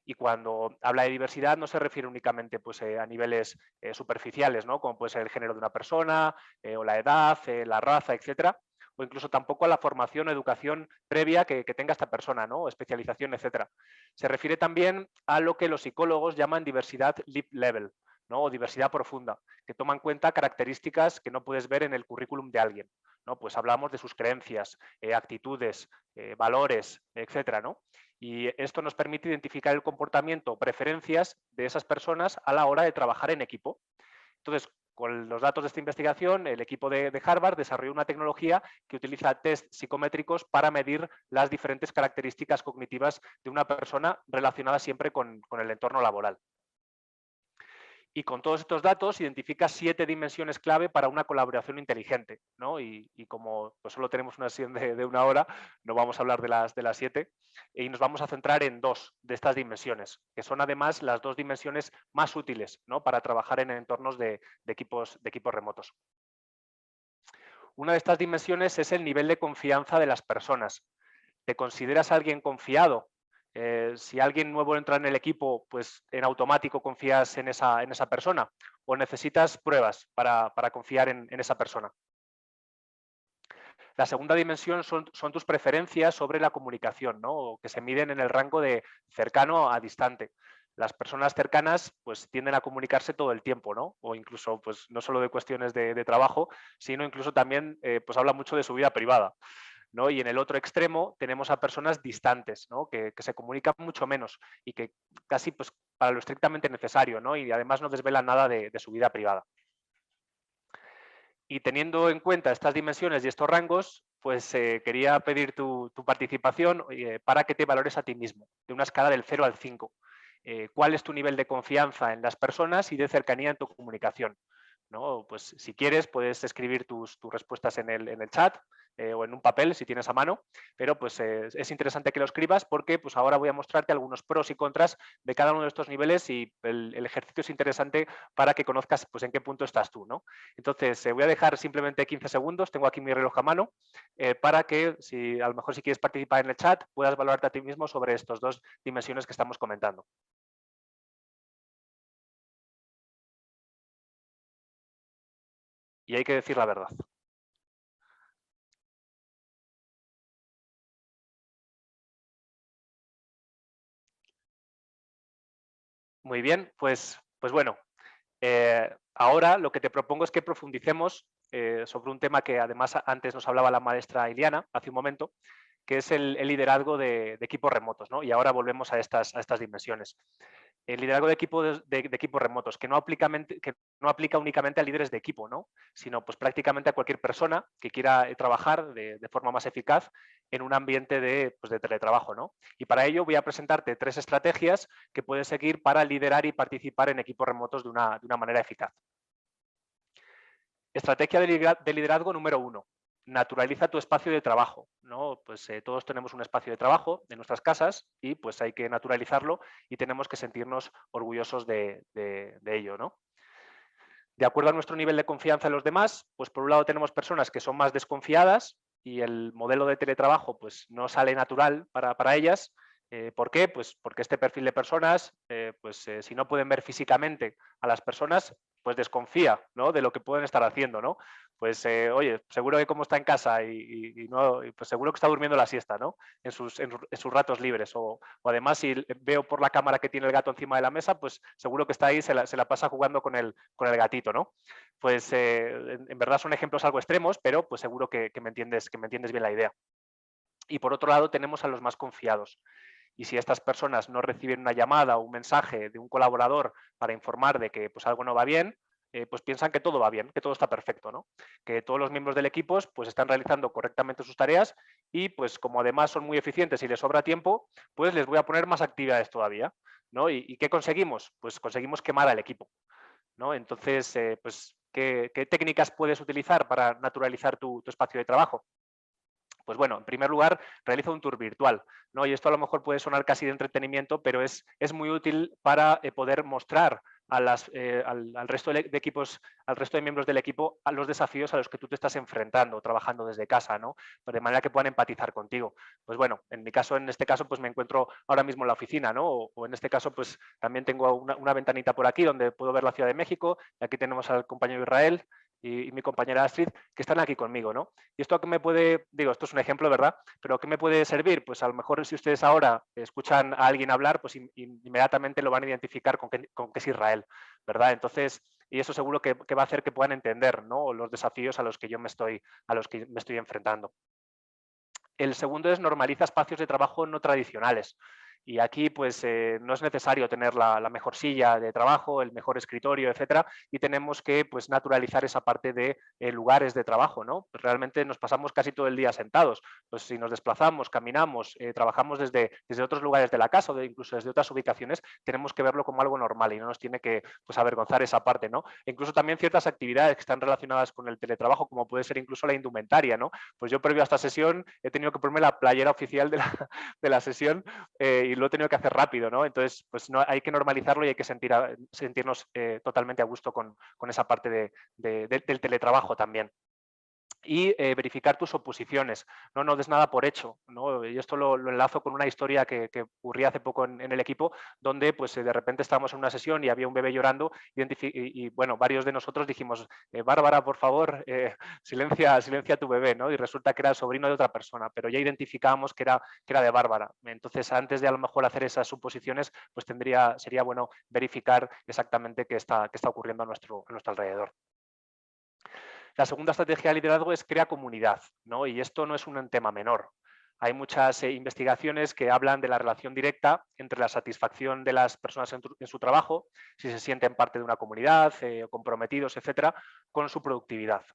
Y cuando habla de diversidad no se refiere únicamente pues, a niveles superficiales, ¿no? Como puede ser el género de una persona, o la edad, la raza, etcétera, o incluso tampoco a la formación o educación previa que tenga esta persona, ¿no? O especialización, etcétera. Se refiere también a lo que los psicólogos llaman diversidad deep level, ¿no? O diversidad profunda, que toma en cuenta características que no puedes ver en el currículum de alguien, ¿no? Pues hablamos de sus creencias, actitudes, valores, etcétera, ¿no? Y esto nos permite identificar el comportamiento, preferencias de esas personas a la hora de trabajar en equipo. Entonces, con los datos de esta investigación, el equipo de Harvard desarrolló una tecnología que utiliza test psicométricos para medir las diferentes características cognitivas de una persona relacionada siempre con el entorno laboral. Y con todos estos datos identifica 7 dimensiones clave para una colaboración inteligente, ¿no? Y como pues solo tenemos una sesión de 1 hora, no vamos a hablar de las 7 y nos vamos a centrar en 2 de estas dimensiones, que son además las 2 dimensiones más útiles, ¿no? Para trabajar en entornos de equipos remotos. Una de estas dimensiones es el nivel de confianza de las personas. ¿Te consideras alguien confiado? Si alguien nuevo entra en el equipo, pues en automático confías en esa persona, o necesitas pruebas para confiar en esa persona. La segunda dimensión son tus preferencias sobre la comunicación, ¿no? Que se miden en el rango de cercano a distante. Las personas cercanas pues tienden a comunicarse todo el tiempo, ¿no? O incluso pues no solo de cuestiones de trabajo, sino incluso también pues habla mucho de su vida privada, ¿no? Y en el otro extremo tenemos a personas distantes, ¿no? que se comunican mucho menos y que casi pues, para lo estrictamente necesario, ¿no? Y además no desvelan nada de su vida privada. Y teniendo en cuenta estas dimensiones y estos rangos, pues quería pedir tu participación para que te valores a ti mismo, de una escala del 0 al 5. ¿Cuál es tu nivel de confianza en las personas y de cercanía en tu comunicación? ¿No? Pues si quieres puedes escribir tus respuestas en el chat o en un papel si tienes a mano, pero pues es interesante que lo escribas porque pues ahora voy a mostrarte algunos pros y contras de cada uno de estos niveles y el ejercicio es interesante para que conozcas pues en qué punto estás tú, ¿no? Entonces voy a dejar simplemente 15 segundos, tengo aquí mi reloj a mano, para que si a lo mejor si quieres participar en el chat puedas valorarte a ti mismo sobre estas 2 dimensiones que estamos comentando. Y hay que decir la verdad. Muy bien, pues bueno, ahora lo que te propongo es que profundicemos sobre un tema que además antes nos hablaba la maestra Iliana hace un momento, que es el liderazgo de equipos remotos, ¿no? Y ahora volvemos a estas dimensiones. El liderazgo de equipos remotos, que no aplica únicamente a líderes de equipo, ¿no? Sino pues prácticamente a cualquier persona que quiera trabajar de forma más eficaz en un ambiente de teletrabajo, ¿no? Y para ello voy a presentarte 3 estrategias que puedes seguir para liderar y participar en equipos remotos de una manera eficaz. Estrategia de liderazgo número 1. Naturaliza tu espacio de trabajo, ¿no? Pues todos tenemos un espacio de trabajo en nuestras casas y pues hay que naturalizarlo y tenemos que sentirnos orgullosos de ello, ¿no? De acuerdo a nuestro nivel de confianza en los demás, pues por un lado tenemos personas que son más desconfiadas y el modelo de teletrabajo pues no sale natural para ellas. ¿Por qué? Pues porque este perfil de personas, si no pueden ver físicamente a las personas, pues desconfía, ¿no?, de lo que pueden estar haciendo, ¿no? Pues, oye, seguro que como está en casa pues seguro que está durmiendo la siesta, ¿no?, en sus ratos libres. O además, si veo por la cámara que tiene el gato encima de la mesa, pues seguro que está ahí, se la pasa jugando con el gatito, ¿no? Pues en verdad son ejemplos algo extremos, pero pues seguro que me entiendes bien la idea. Y por otro lado tenemos a los más confiados. Y si estas personas no reciben una llamada o un mensaje de un colaborador para informar de que pues algo no va bien, pues piensan que todo va bien, que todo está perfecto, ¿no? Que todos los miembros del equipo pues están realizando correctamente sus tareas y pues como además son muy eficientes y les sobra tiempo, pues les voy a poner más actividades todavía, ¿no? ¿Y qué conseguimos? Pues conseguimos quemar al equipo, ¿no? Entonces, pues, ¿qué técnicas puedes utilizar para naturalizar tu espacio de trabajo? Pues bueno, en primer lugar, realiza un tour virtual, ¿no? Y esto a lo mejor puede sonar casi de entretenimiento, pero es muy útil para poder mostrar al resto de equipos, al resto de miembros del equipo, a los desafíos a los que tú te estás enfrentando, trabajando desde casa, ¿no? Pues de manera que puedan empatizar contigo. Pues bueno, en este caso, pues me encuentro ahora mismo en la oficina, ¿no? O en este caso, pues también tengo una ventanita por aquí donde puedo ver la Ciudad de México. Y aquí tenemos al compañero Israel y mi compañera Astrid, que están aquí conmigo, ¿no? ¿Y esto a qué me puede, digo, esto es un ejemplo, ¿verdad? Pero ¿qué me puede servir? Pues a lo mejor si ustedes ahora escuchan a alguien hablar, pues inmediatamente lo van a identificar con que es Israel, ¿verdad? Entonces, y eso seguro que va a hacer que puedan entender, ¿no?, los desafíos a los que me estoy enfrentando. El segundo es normaliza espacios de trabajo no tradicionales. Y aquí pues no es necesario tener la mejor silla de trabajo, el mejor escritorio, etcétera, y tenemos que pues naturalizar esa parte de lugares de trabajo, ¿no? Pues realmente nos pasamos casi todo el día sentados. Pues si nos desplazamos, caminamos, trabajamos desde otros lugares de la casa o incluso desde otras ubicaciones, tenemos que verlo como algo normal y no nos tiene que pues avergonzar esa parte, ¿no? E incluso también ciertas actividades que están relacionadas con el teletrabajo, como puede ser incluso la indumentaria, ¿no? Pues yo previo a esta sesión he tenido que ponerme la playera oficial de la sesión y lo he tenido que hacer rápido, ¿no? Entonces, pues no, hay que normalizarlo y hay que sentirnos totalmente a gusto con esa parte del teletrabajo también. Y verificar tus oposiciones, no des nada por hecho, ¿no? Y esto lo enlazo con una historia que ocurría hace poco en el equipo, donde pues de repente estábamos en una sesión y había un bebé llorando y bueno, varios de nosotros dijimos, Bárbara, por favor, silencia a tu bebé, ¿no? Y resulta que era el sobrino de otra persona, pero ya identificábamos que era de Bárbara. Entonces, antes de a lo mejor hacer esas suposiciones, pues sería bueno verificar exactamente qué está ocurriendo a nuestro alrededor. La segunda estrategia de liderazgo es crea comunidad, ¿no? Y esto no es un tema menor. Hay muchas investigaciones que hablan de la relación directa entre la satisfacción de las personas en su trabajo, si se sienten parte de una comunidad, comprometidos, etcétera, con su productividad.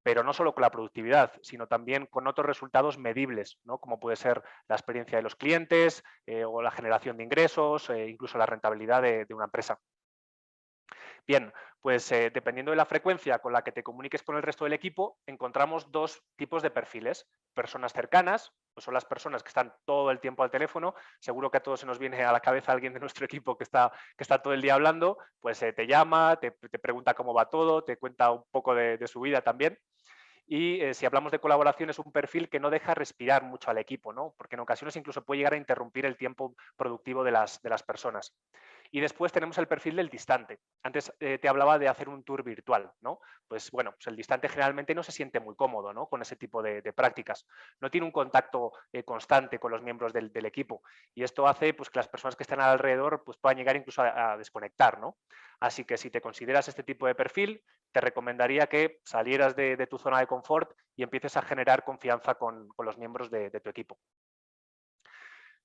Pero no solo con la productividad, sino también con otros resultados medibles, ¿no?, como puede ser la experiencia de los clientes o la generación de ingresos, incluso la rentabilidad de una empresa. Bien, pues dependiendo de la frecuencia con la que te comuniques con el resto del equipo, encontramos dos tipos de perfiles. Personas cercanas, pues son las personas que están todo el tiempo al teléfono. Seguro que a todos se nos viene a la cabeza alguien de nuestro equipo que está todo el día hablando, pues te llama, te pregunta cómo va todo, te cuenta un poco de su vida también. Y si hablamos de colaboración, es un perfil que no deja respirar mucho al equipo, ¿no? Porque en ocasiones incluso puede llegar a interrumpir el tiempo productivo de las personas. Y después tenemos el perfil del distante. Antes te hablaba de hacer un tour virtual, ¿no? Pues bueno, pues el distante generalmente no se siente muy cómodo, ¿no?, con ese tipo de prácticas. No tiene un contacto constante con los miembros del equipo. Y esto hace pues, que las personas que están alrededor pues, puedan llegar incluso a desconectar, ¿no? Así que si te consideras este tipo de perfil, te recomendaría que salieras de tu zona de confort y empieces a generar confianza con los miembros de tu equipo.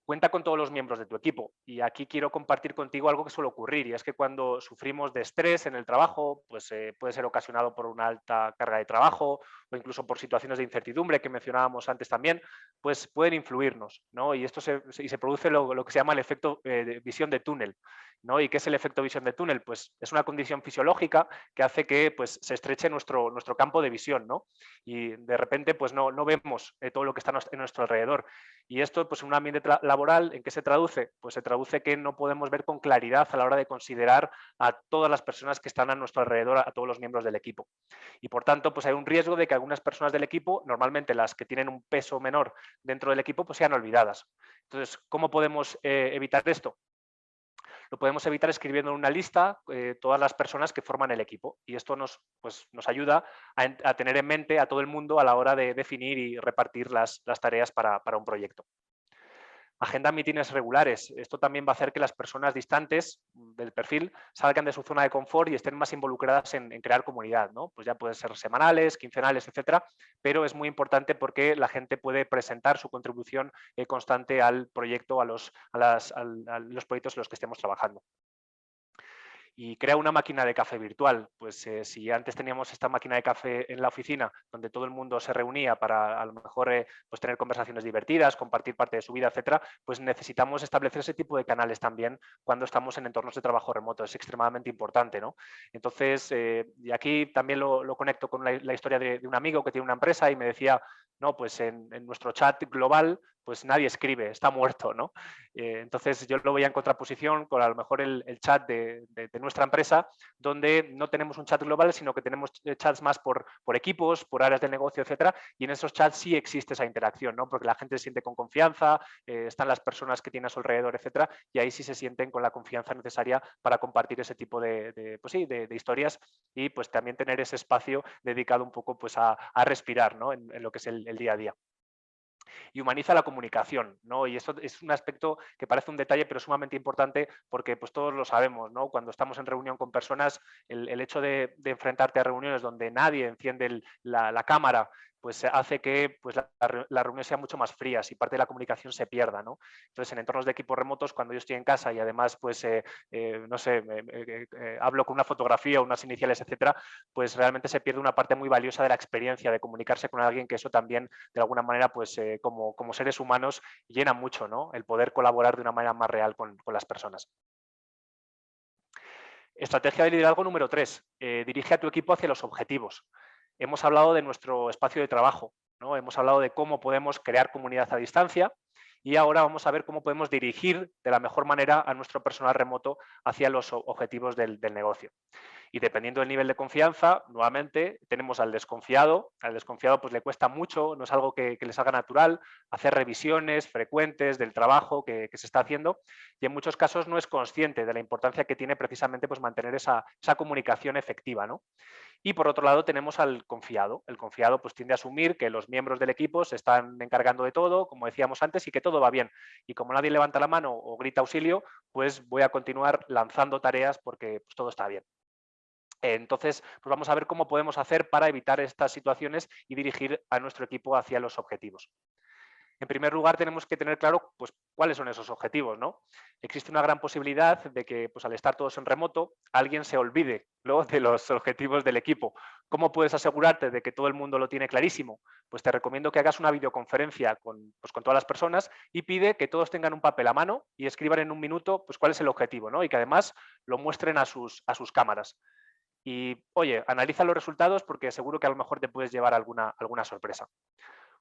Cuenta con todos los miembros de tu equipo. Y aquí quiero compartir contigo algo que suele ocurrir, y es que cuando sufrimos de estrés en el trabajo, pues puede ser ocasionado por una alta carga de trabajo o incluso por situaciones de incertidumbre que mencionábamos antes también, pues pueden influirnos, ¿no? Y esto se produce lo que se llama el efecto de visión de túnel, ¿no? ¿Y qué es el efecto visión de túnel? Pues es una condición fisiológica que hace que pues, se estreche nuestro campo de visión, ¿no? Y de repente pues no vemos todo lo que está en nuestro alrededor. Y esto, pues en un ambiente laboral, ¿en qué se traduce? Pues se traduce que no podemos ver con claridad a la hora de considerar a todas las personas que están a nuestro alrededor, a todos los miembros del equipo. Y por tanto, pues hay un riesgo de que algunas personas del equipo, normalmente las que tienen un peso menor dentro del equipo, pues sean olvidadas. Entonces, ¿cómo podemos evitar esto? Lo podemos evitar escribiendo en una lista todas las personas que forman el equipo, y esto nos ayuda a tener en mente a todo el mundo a la hora de definir y repartir las tareas para un proyecto. Agenda mítines regulares. Esto también va a hacer que las personas distantes del perfil salgan de su zona de confort y estén más involucradas en crear comunidad, ¿no? Pues ya pueden ser semanales, quincenales, etcétera, pero es muy importante porque la gente puede presentar su contribución constante al proyecto, a los proyectos en los que estemos trabajando. Y crea una máquina de café virtual. Pues si antes teníamos esta máquina de café en la oficina donde todo el mundo se reunía para a lo mejor pues tener conversaciones divertidas, compartir parte de su vida, etcétera, pues necesitamos establecer ese tipo de canales también cuando estamos en entornos de trabajo remoto. Es extremadamente importante, ¿no? Entonces, y aquí también lo conecto con la historia de un amigo que tiene una empresa y me decía, no, pues en nuestro chat global pues nadie escribe, está muerto, ¿no? Entonces yo lo veía en contraposición con a lo mejor el chat de nuestra empresa, donde no tenemos un chat global, sino que tenemos chats más por equipos, por áreas de negocio, etcétera, y en esos chats sí existe esa interacción, ¿no? Porque la gente se siente con confianza, están las personas que tienen a su alrededor, etcétera, y ahí sí se sienten con la confianza necesaria para compartir ese tipo de historias y pues también tener ese espacio dedicado un poco pues a respirar, ¿no? en lo que es el día a día. Y humaniza la comunicación, ¿no? Y esto es un aspecto que parece un detalle, pero sumamente importante porque pues todos lo sabemos, ¿no? Cuando estamos en reunión con personas, el hecho de enfrentarte a reuniones donde nadie enciende la cámara, pues hace que pues, la reunión sea mucho más fría y parte de la comunicación se pierda, ¿no? Entonces, en entornos de equipos remotos, cuando yo estoy en casa y además, pues, no sé, hablo con una fotografía, unas iniciales, etcétera, pues realmente se pierde una parte muy valiosa de la experiencia de comunicarse con alguien, que eso también, de alguna manera, pues, como seres humanos, llena mucho, ¿no? El poder colaborar de una manera más real con las personas. Estrategia de liderazgo número 3. Dirige a tu equipo hacia los objetivos. Hemos hablado de nuestro espacio de trabajo, ¿no? Hemos hablado de cómo podemos crear comunidad a distancia y ahora vamos a ver cómo podemos dirigir de la mejor manera a nuestro personal remoto hacia los objetivos del negocio. Y dependiendo del nivel de confianza, nuevamente tenemos al desconfiado. Al desconfiado pues le cuesta mucho, no es algo que les haga natural, hacer revisiones frecuentes del trabajo que se está haciendo y en muchos casos no es consciente de la importancia que tiene precisamente pues mantener esa comunicación efectiva, ¿no? Y por otro lado tenemos al confiado. El confiado pues tiende a asumir que los miembros del equipo se están encargando de todo, como decíamos antes, y que todo va bien. Y como nadie levanta la mano o grita auxilio, pues voy a continuar lanzando tareas porque pues, todo está bien. Entonces, pues vamos a ver cómo podemos hacer para evitar estas situaciones y dirigir a nuestro equipo hacia los objetivos. En primer lugar, tenemos que tener claro pues, cuáles son esos objetivos, ¿no? Existe una gran posibilidad de que pues, al estar todos en remoto, alguien se olvide, ¿no? de los objetivos del equipo. ¿Cómo puedes asegurarte de que todo el mundo lo tiene clarísimo? Pues te recomiendo que hagas una videoconferencia con todas las personas y pide que todos tengan un papel a mano y escriban en un minuto pues, cuál es el objetivo, ¿no? Y que además lo muestren a sus cámaras. Y, oye, analiza los resultados porque seguro que a lo mejor te puedes llevar alguna sorpresa.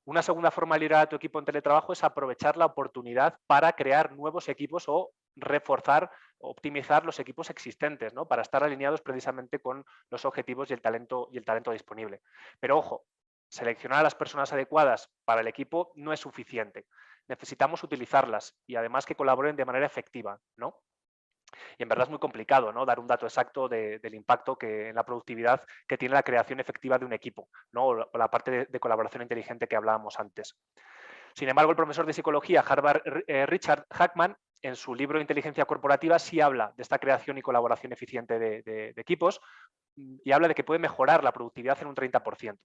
Una segunda forma de liderar a tu equipo en teletrabajo es aprovechar la oportunidad para crear nuevos equipos o reforzar, optimizar los equipos existentes, ¿no? Para estar alineados precisamente con los objetivos y el talento disponible. Pero ojo, seleccionar a las personas adecuadas para el equipo no es suficiente. Necesitamos utilizarlas y además que colaboren de manera efectiva, ¿no? Y en verdad es muy complicado, ¿no? Dar un dato exacto del impacto en la productividad que tiene la creación efectiva de un equipo, ¿no? O la parte de colaboración inteligente que hablábamos antes. Sin embargo, el profesor de psicología Harvard, Richard Hackman, en su libro Inteligencia Corporativa, sí habla de esta creación y colaboración eficiente de equipos y habla de que puede mejorar la productividad en un 30%.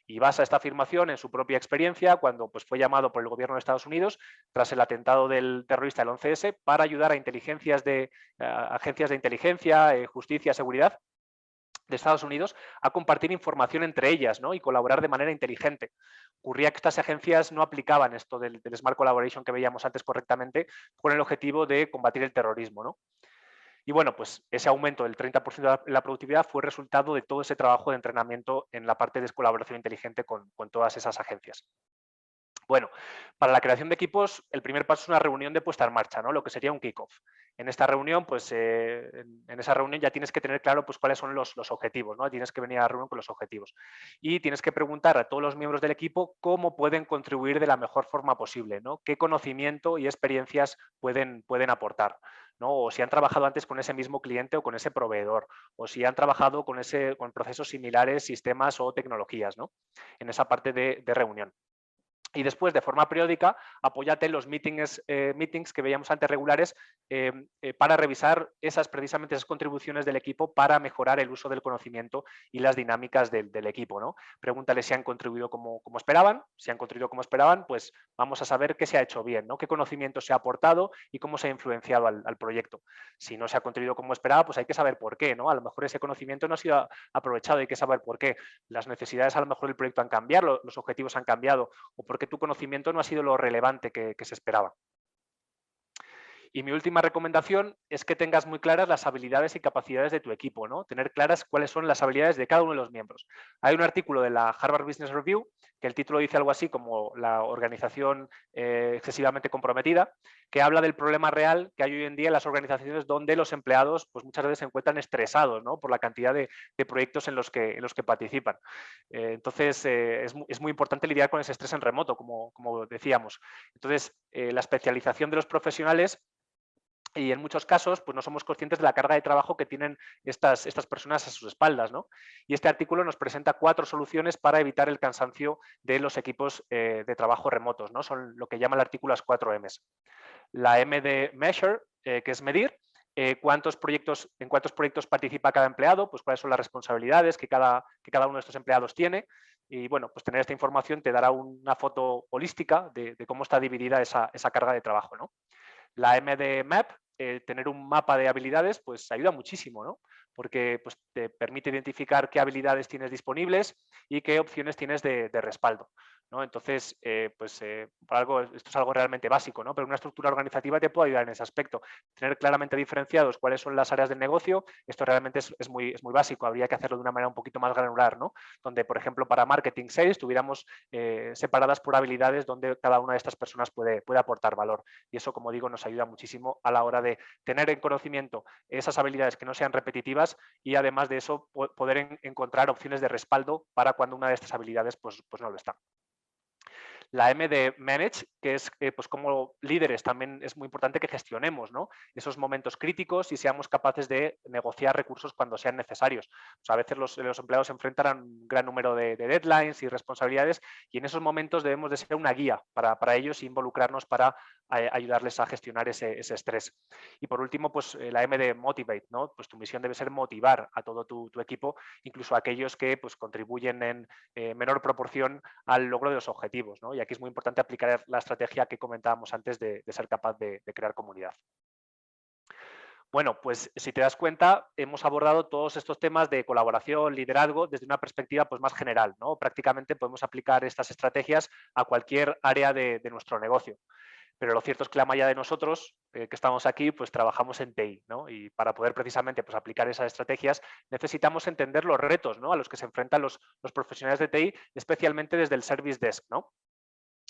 Y basa esta afirmación en su propia experiencia cuando pues, fue llamado por el gobierno de Estados Unidos tras el atentado del terrorista del 11S para ayudar a agencias de inteligencia, justicia, seguridad de Estados Unidos a compartir información entre ellas, ¿no? Y colaborar de manera inteligente. Ocurría que estas agencias no aplicaban esto del Smart Collaboration que veíamos antes correctamente con el objetivo de combatir el terrorismo, ¿no? Y bueno, pues ese aumento del 30% de la productividad fue resultado de todo ese trabajo de entrenamiento en la parte de colaboración inteligente con todas esas agencias. Bueno, para la creación de equipos, el primer paso es una reunión de puesta en marcha, ¿no? Lo que sería un kickoff. En esta reunión, pues en esa reunión ya tienes que tener claro pues, cuáles son los objetivos, ¿no? Tienes que venir a la reunión con los objetivos. Y tienes que preguntar a todos los miembros del equipo cómo pueden contribuir de la mejor forma posible, ¿no? Qué conocimiento y experiencias pueden aportar, ¿no? O si han trabajado antes con ese mismo cliente o con ese proveedor, o si han trabajado con procesos similares, sistemas o tecnologías, ¿no? En esa parte de reunión. Y después, de forma periódica, apóyate en los meetings que veíamos antes regulares para revisar precisamente esas contribuciones del equipo para mejorar el uso del conocimiento y las dinámicas del equipo, ¿no? Pregúntale si han contribuido como esperaban. Si han contribuido como esperaban, pues vamos a saber qué se ha hecho bien, ¿no? Qué conocimiento se ha aportado y cómo se ha influenciado al proyecto. Si no se ha contribuido como esperaba, pues hay que saber por qué, ¿no? A lo mejor ese conocimiento no ha sido aprovechado, hay que saber por qué. Las necesidades a lo mejor del proyecto han cambiado, los objetivos han cambiado, o porque tu conocimiento no ha sido lo relevante que se esperaba. Y mi última recomendación es que tengas muy claras las habilidades y capacidades de tu equipo, ¿no? Tener claras cuáles son las habilidades de cada uno de los miembros. Hay un artículo de la Harvard Business Review que el título dice algo así como la organización excesivamente comprometida, que habla del problema real que hay hoy en día en las organizaciones donde los empleados pues muchas veces se encuentran estresados, ¿no? Por la cantidad de proyectos en los que participan. Entonces, es muy importante lidiar con ese estrés en remoto, como decíamos. Entonces, la especialización de los profesionales, y en muchos casos pues no somos conscientes de la carga de trabajo que tienen estas personas a sus espaldas, ¿no? Y este artículo nos presenta 4 soluciones para evitar el cansancio de los equipos de trabajo remotos, ¿no? Son lo que llama el artículo las 4 M's. La M de measure, que es medir, en cuántos proyectos participa cada empleado, pues cuáles son las responsabilidades que cada uno de estos empleados tiene. Y bueno, pues tener esta información te dará una foto holística de cómo está dividida esa carga de trabajo, ¿no? La M de map, tener un mapa de habilidades, pues ayuda muchísimo, ¿no? Porque pues, te permite identificar qué habilidades tienes disponibles y qué opciones tienes de respaldo, ¿no? Entonces, esto es algo realmente básico, ¿no? Pero una estructura organizativa te puede ayudar en ese aspecto. Tener claramente diferenciados cuáles son las áreas del negocio, esto realmente es muy básico. Habría que hacerlo de una manera un poquito más granular, ¿no? Donde, por ejemplo, para marketing sales tuviéramos separadas por habilidades donde cada una de estas personas puede aportar valor. Y eso, como digo, nos ayuda muchísimo a la hora de tener en conocimiento esas habilidades que no sean repetitivas y además de eso poder encontrar opciones de respaldo para cuando una de estas habilidades pues no lo está. La M de manage, que es pues como líderes también es muy importante que gestionemos, ¿no? Esos momentos críticos y seamos capaces de negociar recursos cuando sean necesarios. Pues a veces los empleados se enfrentan a un gran número de deadlines y responsabilidades y en esos momentos debemos de ser una guía para ellos e involucrarnos para ayudarles a gestionar ese estrés. Y por último, pues la M de motivate, ¿no? Pues tu misión debe ser motivar a todo tu equipo, incluso a aquellos que pues, contribuyen en menor proporción al logro de los objetivos, ¿no? Y aquí es muy importante aplicar la estrategia que comentábamos antes de ser capaz de crear comunidad. Bueno, pues si te das cuenta, hemos abordado todos estos temas de colaboración, liderazgo, desde una perspectiva pues, más general, ¿no? Prácticamente podemos aplicar estas estrategias a cualquier área de nuestro negocio. Pero lo cierto es que la mayoría de nosotros que estamos aquí, pues trabajamos en TI, ¿no? Y para poder precisamente pues, aplicar esas estrategias necesitamos entender los retos, ¿no? A los que se enfrentan los profesionales de TI, especialmente desde el Service Desk, ¿no?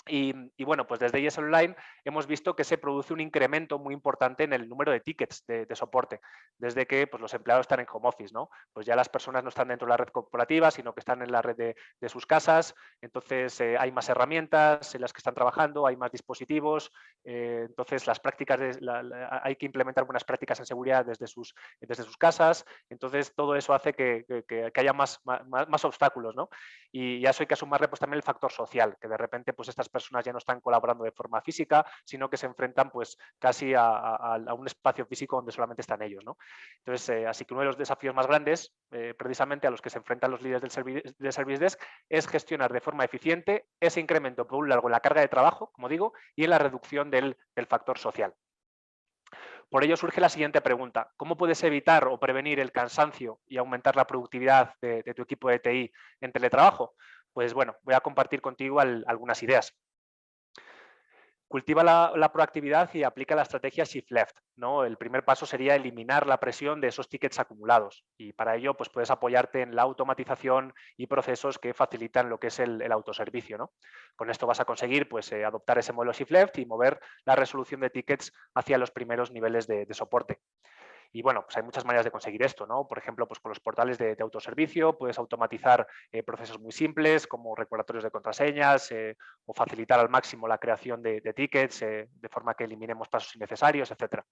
Y bueno, pues desde IES Online hemos visto que se produce un incremento muy importante en el número de tickets de soporte, desde que pues, los empleados están en home office, ¿no? Pues ya las personas no están dentro de la red corporativa, sino que están en la red de sus casas, entonces hay más herramientas en las que están trabajando, hay más dispositivos, entonces las prácticas, hay que implementar buenas prácticas en seguridad desde sus casas, entonces todo eso hace que haya más obstáculos, ¿no? Y a eso hay que sumarle pues, también el factor social, que de repente pues, estas personas ya no están colaborando de forma física, sino que se enfrentan pues casi a un espacio físico donde solamente están ellos, ¿no? Entonces, así que uno de los desafíos más grandes, precisamente a los que se enfrentan los líderes del Service Desk, es gestionar de forma eficiente ese incremento, por un lado, en la carga de trabajo, como digo, y en la reducción del factor social. Por ello surge la siguiente pregunta. ¿Cómo puedes evitar o prevenir el cansancio y aumentar la productividad de tu equipo de TI en teletrabajo? Pues bueno, voy a compartir contigo algunas ideas. Cultiva la proactividad y aplica la estrategia Shift Left, ¿no? El primer paso sería eliminar la presión de esos tickets acumulados y para ello pues, puedes apoyarte en la automatización y procesos que facilitan lo que es el autoservicio, ¿no? Con esto vas a conseguir pues, adoptar ese modelo Shift Left y mover la resolución de tickets hacia los primeros niveles de soporte. Y bueno, pues hay muchas maneras de conseguir esto, ¿no? Por ejemplo, pues con los portales de autoservicio puedes automatizar procesos muy simples como recordatorios de contraseñas o facilitar al máximo la creación de tickets de forma que eliminemos pasos innecesarios, etcétera.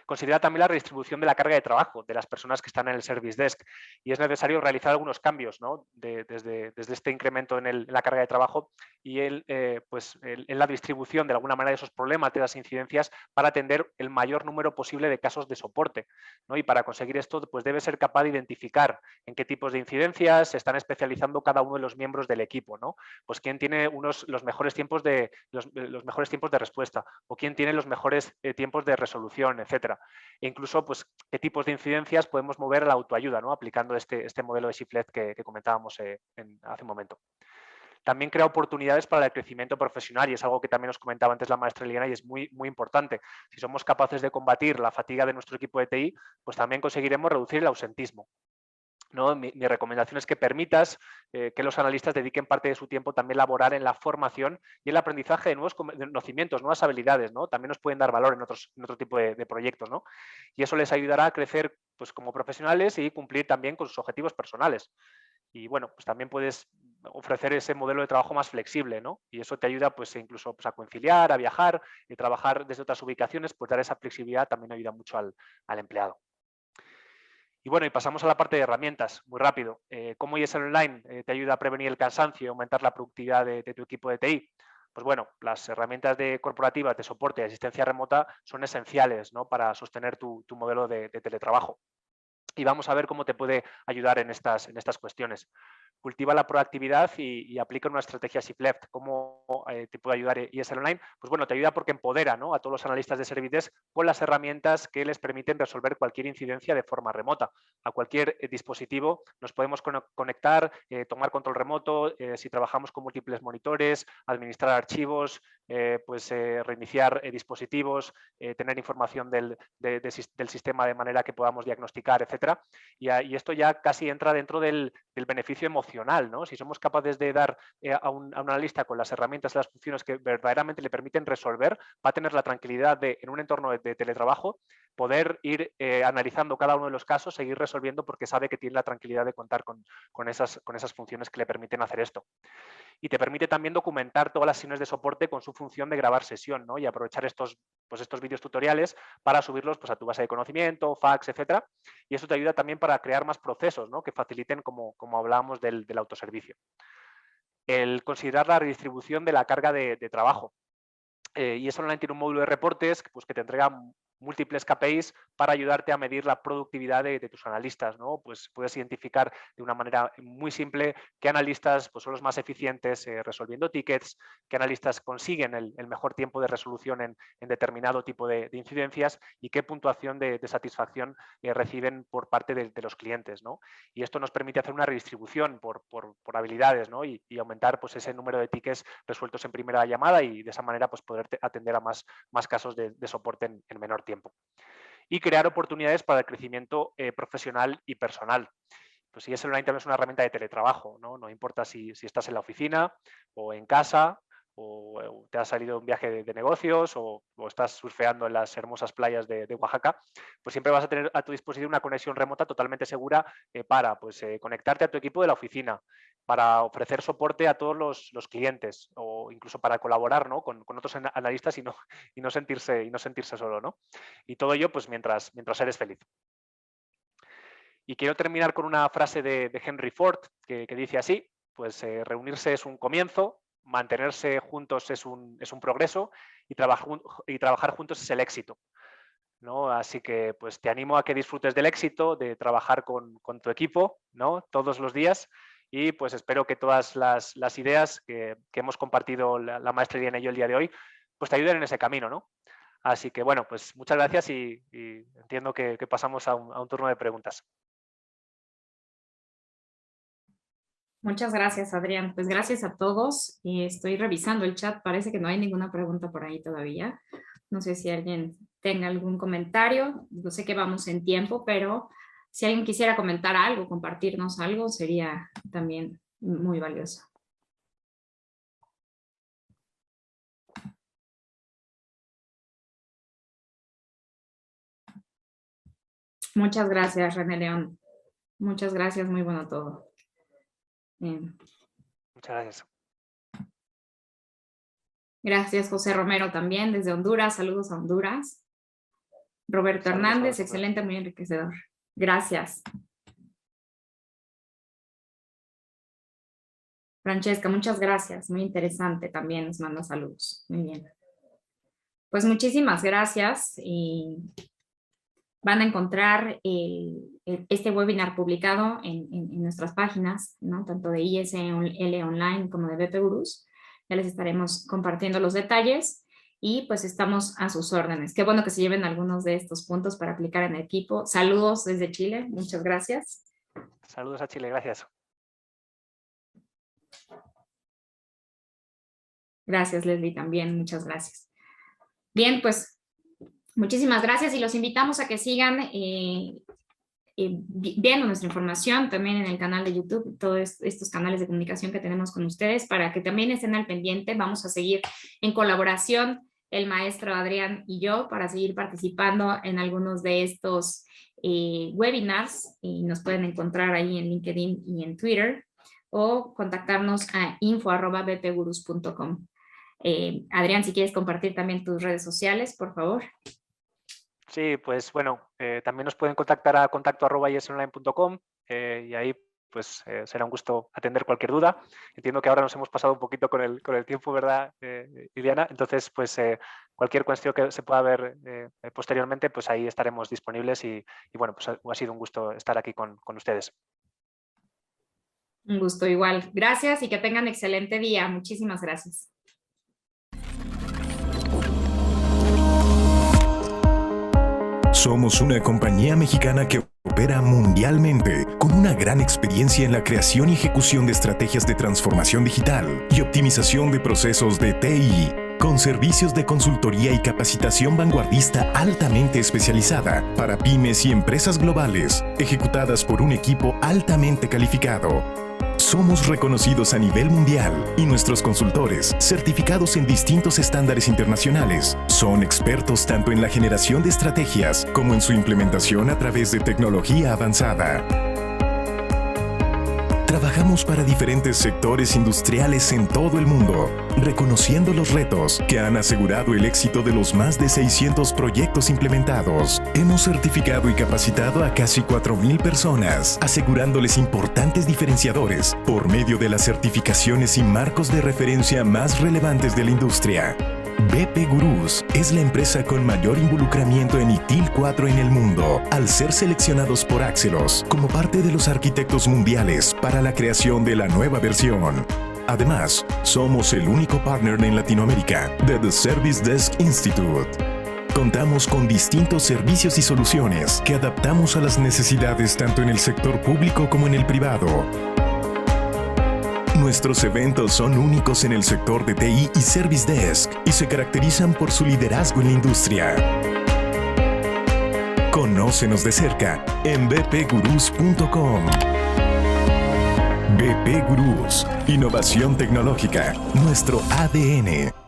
Considera también la redistribución de la carga de trabajo de las personas que están en el Service Desk y es necesario realizar algunos cambios, ¿no? desde este incremento en la carga de trabajo y en la distribución de alguna manera de esos problemas, de las incidencias para atender el mayor número posible de casos de soporte, ¿no? Y para conseguir esto pues debe ser capaz de identificar en qué tipos de incidencias se están especializando cada uno de los miembros del equipo, ¿no? Pues quién tiene los mejores tiempos de respuesta o quién tiene los mejores tiempos de resolución, etcétera. E incluso, pues, qué tipos de incidencias podemos mover a la autoayuda, ¿no? Aplicando este modelo de Shift Left que comentábamos hace un momento. También crea oportunidades para el crecimiento profesional y es algo que también os comentaba antes la maestra Liliana y es muy, muy importante. Si somos capaces de combatir la fatiga de nuestro equipo de TI, pues también conseguiremos reducir el ausentismo, ¿no? Mi recomendación es que permitas que los analistas dediquen parte de su tiempo también a laborar en la formación y el aprendizaje de nuevos conocimientos, nuevas habilidades, ¿no? También nos pueden dar valor en otro tipo de proyectos, ¿no? Y eso les ayudará a crecer pues, como profesionales y cumplir también con sus objetivos personales. Y bueno, pues también puedes ofrecer ese modelo de trabajo más flexible, ¿no? Y eso te ayuda pues incluso pues, a conciliar, a viajar y trabajar desde otras ubicaciones, pues dar esa flexibilidad también ayuda mucho al empleado. Y bueno, y pasamos a la parte de herramientas, muy rápido. ¿Cómo ESL Online te ayuda a prevenir el cansancio y aumentar la productividad de tu equipo de TI? Pues bueno, las herramientas corporativas de soporte y asistencia remota son esenciales, ¿no? Para sostener tu modelo de teletrabajo. Y vamos a ver cómo te puede ayudar en estas cuestiones. Cultiva la proactividad y aplica una estrategia Shift Left. ¿Cómo te puede ayudar ESL Online? Pues bueno, te ayuda porque empodera, ¿no? A todos los analistas de Service Desk con las herramientas que les permiten resolver cualquier incidencia de forma remota. A cualquier dispositivo nos podemos conectar, tomar control remoto, si trabajamos con múltiples monitores, administrar archivos, reiniciar dispositivos, tener información del sistema de manera que podamos diagnosticar, etcétera. Y esto ya casi entra dentro del beneficio emocional, ¿no? Si somos capaces de dar a un analista con las herramientas y las funciones que verdaderamente le permiten resolver, va a tener la tranquilidad de, en un entorno de teletrabajo, poder ir analizando cada uno de los casos, seguir resolviendo porque sabe que tiene la tranquilidad de contar con esas funciones que le permiten hacer esto. Y te permite también documentar todas las sesiones de soporte con su función de grabar sesión, ¿no? Y aprovechar estos vídeos tutoriales para subirlos pues, a tu base de conocimiento, fax, etcétera. Y eso te ayuda también para crear más procesos, ¿no? Que faciliten, como hablábamos, del autoservicio. El considerar la redistribución de la carga de trabajo. ESL Online tiene un módulo de reportes pues, que te entrega múltiples KPIs para ayudarte a medir la productividad de tus analistas, ¿no? Pues puedes identificar de una manera muy simple qué analistas pues, son los más eficientes resolviendo tickets, qué analistas consiguen el mejor tiempo de resolución en determinado tipo de incidencias y qué puntuación de satisfacción reciben por parte de los clientes, ¿no? Y esto nos permite hacer una redistribución por habilidades, ¿no? Y aumentar pues, ese número de tickets resueltos en primera llamada y de esa manera pues, poder atender a más casos de soporte en menor tiempo. Y crear oportunidades para el crecimiento profesional y personal. Pues ESL Online también es una herramienta de teletrabajo, ¿no? No importa si estás en la oficina o en casa o te has salido un viaje de negocios o estás surfeando en las hermosas playas de Oaxaca, pues siempre vas a tener a tu disposición una conexión remota totalmente segura para pues, conectarte a tu equipo de la oficina, para ofrecer soporte a todos los clientes o incluso para colaborar, ¿no? con otros analistas y no sentirse solo, ¿no? Y todo ello pues mientras eres feliz. Y quiero terminar con una frase de Henry Ford que dice así, pues reunirse es un comienzo, mantenerse juntos es un progreso y trabajar juntos es el éxito, ¿no? Así que pues te animo a que disfrutes del éxito, de trabajar con tu equipo, ¿no? Todos los días y pues espero que todas las ideas que hemos compartido la maestra Irene y yo el día de hoy pues te ayuden en ese camino, ¿no? Así que bueno, pues muchas gracias y entiendo que pasamos a un turno de preguntas. Muchas gracias, Adrián. Pues gracias a todos. Estoy revisando el chat. Parece que no hay ninguna pregunta por ahí todavía. No sé si alguien tenga algún comentario. Yo sé que vamos en tiempo, pero si alguien quisiera comentar algo, compartirnos algo, sería también muy valioso. Muchas gracias, René León. Muchas gracias, muy bueno todo. Bien. Muchas gracias. Gracias, José Romero, también desde Honduras. Saludos a Honduras. Roberto Saludos a Hernández, vosotros. excelente, muy enriquecedor. Gracias. Francesca, muchas gracias. Muy interesante también, nos manda saludos. Muy bien. Pues muchísimas gracias. Y van a encontrar este webinar publicado en nuestras páginas, ¿no? Tanto de ISL Online como de BP Gurús. Ya les estaremos compartiendo los detalles y pues estamos a sus órdenes. Qué bueno que se lleven algunos de estos puntos para aplicar en equipo. Saludos desde Chile, muchas gracias. Saludos a Chile, gracias. Gracias, Leslie, también, muchas gracias. Bien, pues muchísimas gracias y los invitamos a que sigan viendo nuestra información también en el canal de YouTube, todos estos canales de comunicación que tenemos con ustedes para que también estén al pendiente. Vamos a seguir en colaboración el maestro Adrián y yo para seguir participando en algunos de estos webinars y nos pueden encontrar ahí en LinkedIn y en Twitter o contactarnos a info@bpgurus.com. Adrián, si quieres compartir también tus redes sociales, por favor. Sí, pues bueno, también nos pueden contactar a contacto@isonline.com y ahí pues será un gusto atender cualquier duda. Entiendo que ahora nos hemos pasado un poquito con el tiempo, ¿verdad, Liliana? Entonces, pues cualquier cuestión que se pueda ver posteriormente, pues ahí estaremos disponibles y bueno, pues ha sido un gusto estar aquí con ustedes. Un gusto igual. Gracias y que tengan excelente día. Muchísimas gracias. Somos una compañía mexicana que opera mundialmente, con una gran experiencia en la creación y ejecución de estrategias de transformación digital y optimización de procesos de TI, con servicios de consultoría y capacitación vanguardista altamente especializada para pymes y empresas globales, ejecutadas por un equipo altamente calificado. Somos reconocidos a nivel mundial y nuestros consultores, certificados en distintos estándares internacionales, son expertos tanto en la generación de estrategias como en su implementación a través de tecnología avanzada. Trabajamos para diferentes sectores industriales en todo el mundo, reconociendo los retos que han asegurado el éxito de los más de 600 proyectos implementados. Hemos certificado y capacitado a casi 4,000 personas, asegurándoles importantes diferenciadores por medio de las certificaciones y marcos de referencia más relevantes de la industria. BP Gurús es la empresa con mayor involucramiento en ITIL 4 en el mundo, al ser seleccionados por Axelos como parte de los arquitectos mundiales para la creación de la nueva versión. Además, somos el único partner en Latinoamérica de The Service Desk Institute. Contamos con distintos servicios y soluciones que adaptamos a las necesidades tanto en el sector público como en el privado. Nuestros eventos son únicos en el sector de TI y Service Desk y se caracterizan por su liderazgo en la industria. Conócenos de cerca en bpgurus.com. BP Gurús, innovación tecnológica, nuestro ADN.